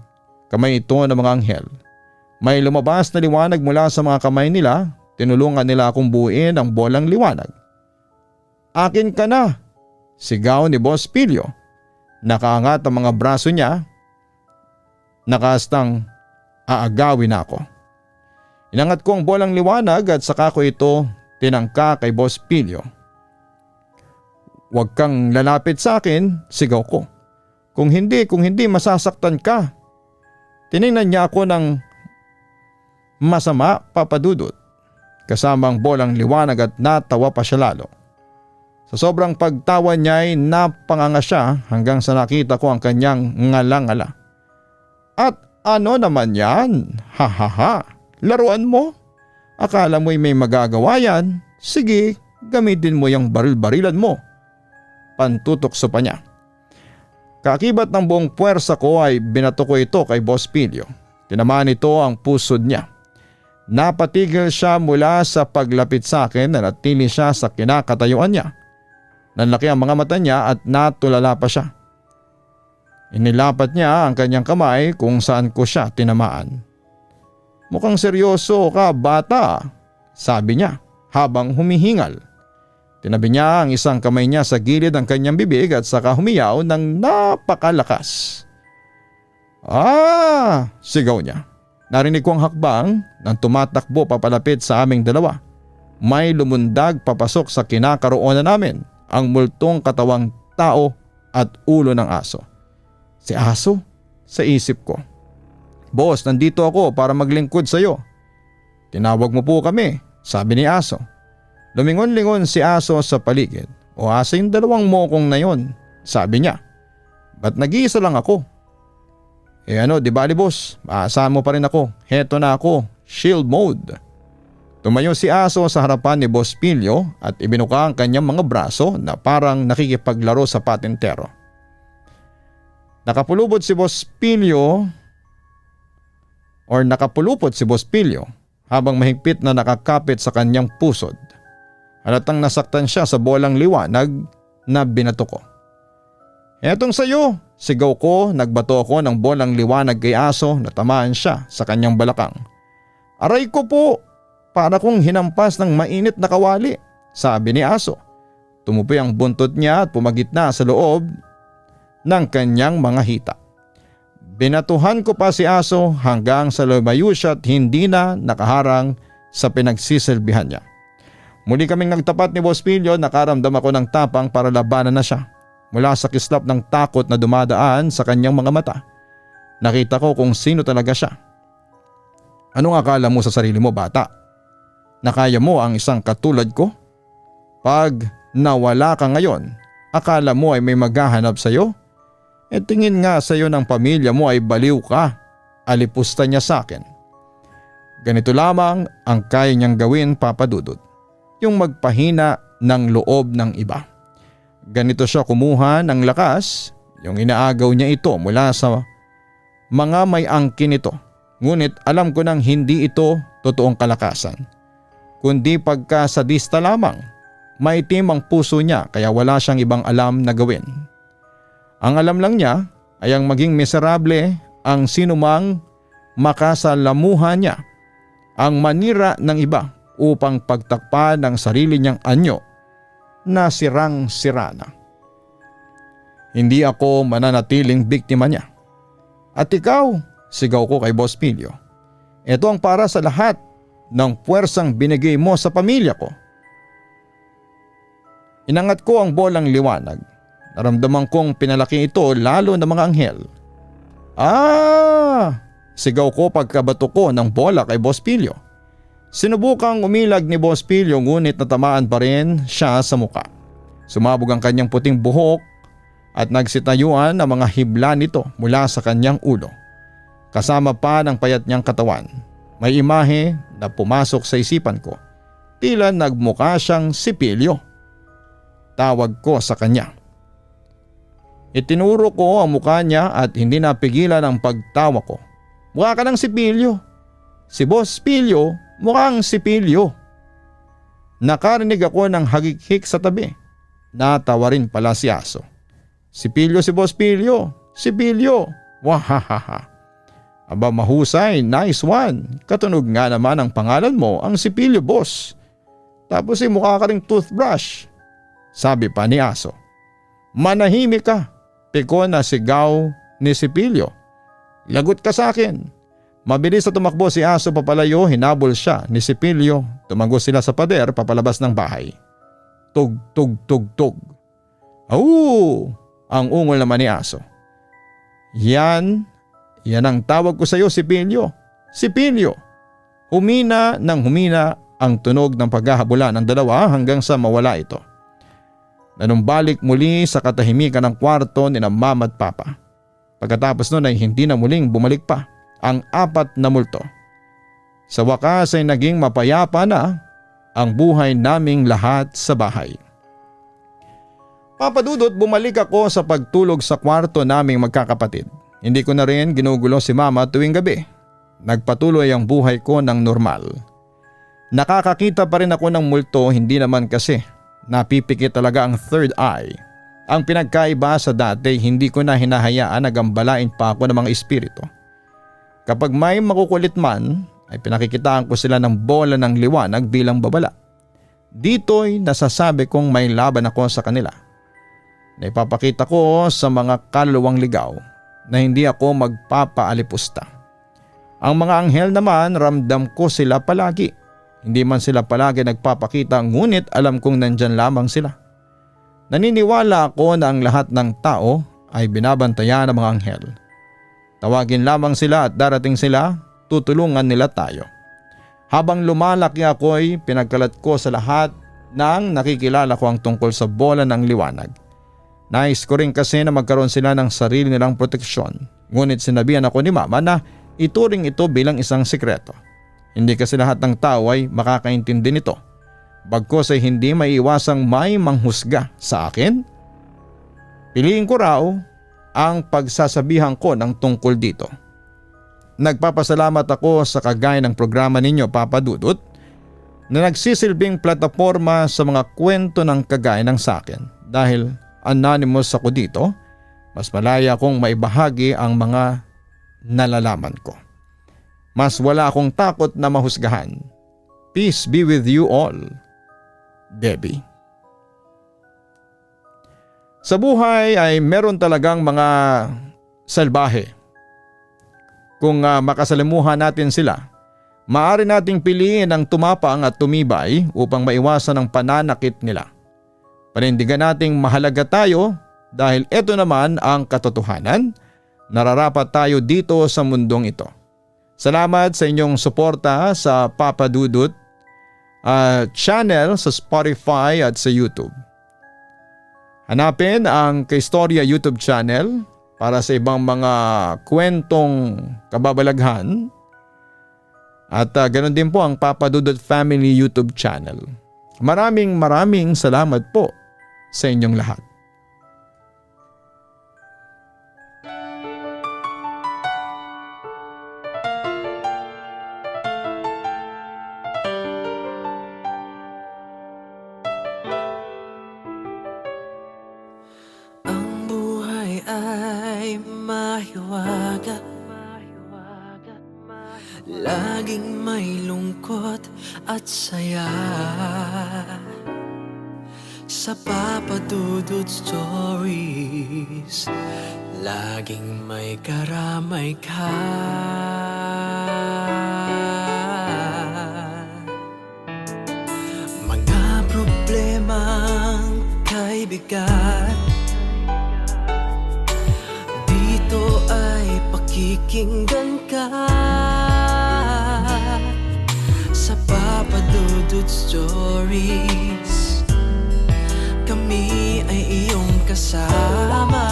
Kamay ito ng mga anghel. May lumabas na liwanag mula sa mga kamay nila. Tinulungan nila akong buuin ang bolang liwanag. Akin ka na! Sigaw ni Boss Pilyo. Nakaangat ang mga braso niya. Nakastang aagawin ako. Inangat ko ang bolang liwanag at saka ko ito tinangka kay Boss Pilyo. Huwag kang lalapit sa akin, sigaw ko. Kung hindi masasaktan ka. Tiningnan niya ako ng masama, Papa Dudut. Kasama ang bolang liwanag at natawa pa siya lalo. Sa sobrang pagtawa niya ay napanganga siya hanggang sa nakita ko ang kanyang ngalang-ngala. At ano naman yan? Ha. Laruan mo? Akala mo'y may magagawa yan? Sige, gamitin mo yung baril-barilan mo. Pantutokso pa niya. Kaakibat ng buong puwersa ko ay binato ko ito kay Boss Pilyo. Tinamaan ito ang pusod niya. Napatigil siya mula sa paglapit sa akin na natili siya sa kinakatayuan niya. Nanlaki ang mga mata niya at natulala pa siya. Inilapat niya ang kanyang kamay kung saan ko siya tinamaan. Mukhang seryoso ka, bata, sabi niya habang humihingal. Tinabi niya ang isang kamay niya sa gilid ng kanyang bibig at saka humiyaw ng napakalakas. Sigaw niya. Narinig ko ang hakbang nang tumatakbo papalapit sa aming dalawa. May lumundag papasok sa kinakaroonan namin, ang multong katawang tao at ulo ng aso. Si aso? Sa isip ko. Boss, nandito ako para maglingkod sa iyo. Tinawag mo po kami, sabi ni aso. Lumingon-lingon si aso sa paligid. O asa yung dalawang mokong na yon, sabi niya. Ba't nag-iisa lang ako? Di bali boss, maasahan mo pa rin ako. Heto na ako, shield mode. Tumayo si aso sa harapan ni Boss Pilyo at ibinuka ang kanyang mga braso na parang nakikipaglaro sa patintero. Nakapulupot si Boss Pilyo habang mahigpit na nakakapit sa kanyang pusod. Halatang nasaktan siya sa bolang liwanag na binato ko. Etong sayo, sigaw ko, nagbato ako ng bolang liwanag kay aso na tamaan siya sa kanyang balakang. Aray ko po, para kong hinampas ng mainit na kawali, sabi ni aso. Tumupi ang buntot niya at pumagitna sa loob ng kanyang mga hita. Binatuhan ko pa si aso hanggang sa lumayo siya at hindi na nakaharang sa pinagsisilbihan niya. Muli kaming nagtapat ni Boss Pilyo, nakaramdam ako ng tapang para labanan na siya. Mula sa kislap ng takot na dumadaan sa kanyang mga mata, nakita ko kung sino talaga siya. Anong akala mo sa sarili mo, bata? Nakaya mo ang isang katulad ko? Pag nawala ka ngayon, akala mo ay may maghahanap sa iyo? Tingin nga sa iyo ng pamilya mo ay baliw ka. Alipusta niya sa akin. Ganito lamang ang kaya niyang gawin, Papa Dudut. Yung magpahina ng loob ng iba. Ganito siya kumuha ng lakas, yung inaagaw niya ito mula sa mga may angkin nito. Ngunit alam ko nang hindi ito totoong kalakasan, kundi pagkasadista lamang. Maitim ang puso niya kaya wala siyang ibang alam na gawin. Ang alam lang niya ay ang maging miserable ang sinumang makasalamuhan niya, ang manira ng iba upang pagtakpan ng sarili niyang anyo na sirang-sira na. Hindi ako mananatiling biktima niya. At ikaw, sigaw ko kay Boss Pilyo, ito ang para sa lahat ng puwersang binigay mo sa pamilya ko. Inangat ko ang bolang liwanag. Naramdaman kong pinalaki ito lalo ng mga anghel. Sigaw ko pagkabato ko ng bola kay Boss Pilyo. Sinubukang umilag ni Boss Pilyo ngunit natamaan pa rin siya sa muka. Sumabog ang kanyang puting buhok at nagsitayuan ang mga hibla nito mula sa kanyang ulo. kasama pa ng payat niyang katawan. May imahe na pumasok sa isipan ko. Tila nagmukha siyang sipilyo. Tawag ko sa kanya. Itinuro ko ang mukha niya at hindi napigilan ang pagtawa ko. Mukha ka ng sipilyo. Si Boss Pilyo, mukhang sipilyo. Nakarinig ako ng hagik-hik sa tabi. Natawa rin pala si Aso. Sipilyo si Boss Pilyo. Sipilyo. Wahahaha. Aba mahusay, nice one. Katunog nga naman ang pangalan mo, ang Sipilyo boss. Tapos mukha ka ring toothbrush. Sabi pa ni Aso. Manahimik ka. Piko na sigaw ni Sipilyo. Lagot ka sa akin. Mabilis na tumakbo si Aso papalayo, hinabol siya ni Sipilyo. Tumago sila sa pader papalabas ng bahay. Tug tug tug tug. Au! Ang ungol naman ni Aso. Yan ang tawag ko sa iyo, Sipilyo. Sipilyo. Humina ng humina ang tunog ng paghahabula ng dalawa hanggang sa mawala ito. Nanumbalik muli sa katahimikan ng kwarto ni na Mama at Papa. Pagkatapos nun ay hindi na muling bumalik pa ang 4 na multo. Sa wakas ay naging mapayapa na ang buhay naming lahat sa bahay. Papadudot, bumalik ako sa pagtulog sa kwarto naming magkakapatid. Hindi ko na rin ginugulo si Mama tuwing gabi. Nagpatuloy ang buhay ko ng normal. Nakakakita pa rin ako ng multo, hindi naman kasi napipikit talaga ang third eye. Ang pinagkaiba sa dati, hindi ko na hinahayaan na gambalain pa ako ng mga espiritu. Kapag may makukulit man, ay pinakikitaan ko sila ng bola ng liwanag bilang babala. Dito'y nasasabi kong may laban ako sa kanila. Naipapakita ko sa mga kaluluwang ligaw na hindi ako magpapaalipusta. Ang mga anghel naman, ramdam ko sila palagi. Hindi man sila palagi nagpapakita, ngunit alam kong nandyan lamang sila. Naniniwala ako na ang lahat ng tao ay binabantayan ng mga anghel. Tawagin lamang sila at darating sila, tutulungan nila tayo. Habang lumalaki ako ay pinagkalat ko sa lahat ng nakikilala ko ang tungkol sa bola ng liwanag. Nais ko rin kasi na magkaroon sila ng sarili nilang proteksyon. Ngunit sinabihan ako ni Mama na ituring ito bilang isang sikreto. Hindi kasi lahat ng tao ay makakaintindi nito. Bagkus ay hindi maiiwasang may manghusga sa akin. Piliin ko raw ang pagsasabihan ko ng tungkol dito. Nagpapasalamat ako sa kagaya ng programa ninyo, Papa Dudut, na nagsisilbing plataforma sa mga kwento ng kagaya ng sa akin. Dahil anonymous ako dito, mas malaya akong maibahagi ang mga nalalaman ko. Mas wala akong takot na mahusgahan. Peace be with you all. Debbie. Sa buhay ay meron talagang mga salbahe. Kung makasalimuhan natin sila, maaari nating piliin ang tumapang at tumibay upang maiwasan ang pananakit nila. Panindigan nating mahalaga tayo dahil ito naman ang katotohanan. Nararapat tayo dito sa mundong ito. Salamat sa inyong suporta sa Papa Dudut channel sa Spotify at sa YouTube. Hanapin ang Kaistorya YouTube channel para sa ibang mga kwentong kababalaghan. At ganoon din po ang Papa Dudut Family YouTube channel. Maraming salamat po sa inyong lahat. Ang buhay ay mahiwaga, laging may lungkot at saya. Sa Papa Dudut Stories, laging may karamay ka. Mga problemang kay bigat, dito ay pakikinggan ka. Sa Papa Dudut Stories, kami ay iyong kasama.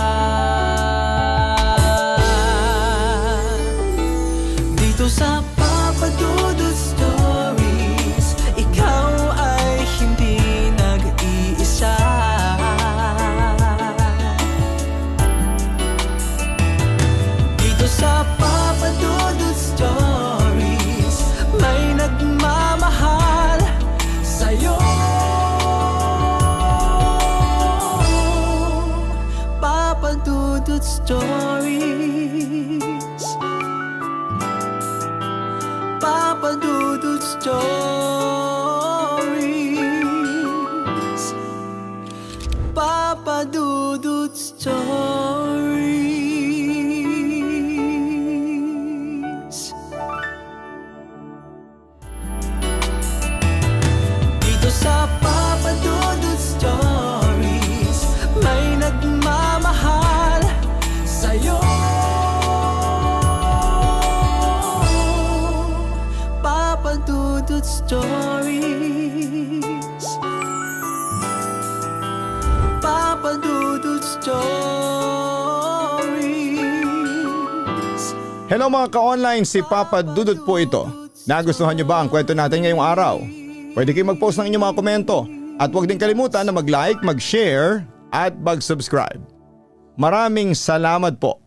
Dudut Stories. Papa Dudut Stories. Papa Dudut Stories. Dito sa Papa Dudut Stories, may nagmamahal sa'yo. Papa Dudut Stories. Papa Dudut Stories. Hello mga ka-online, si Papa Dudut po ito. Nagustuhan niyo ba ang kwento natin ngayong araw? Pwede kayong mag-post ng inyong mga komento at huwag din kalimutan na mag-like, mag-share at mag-subscribe. Maraming salamat po.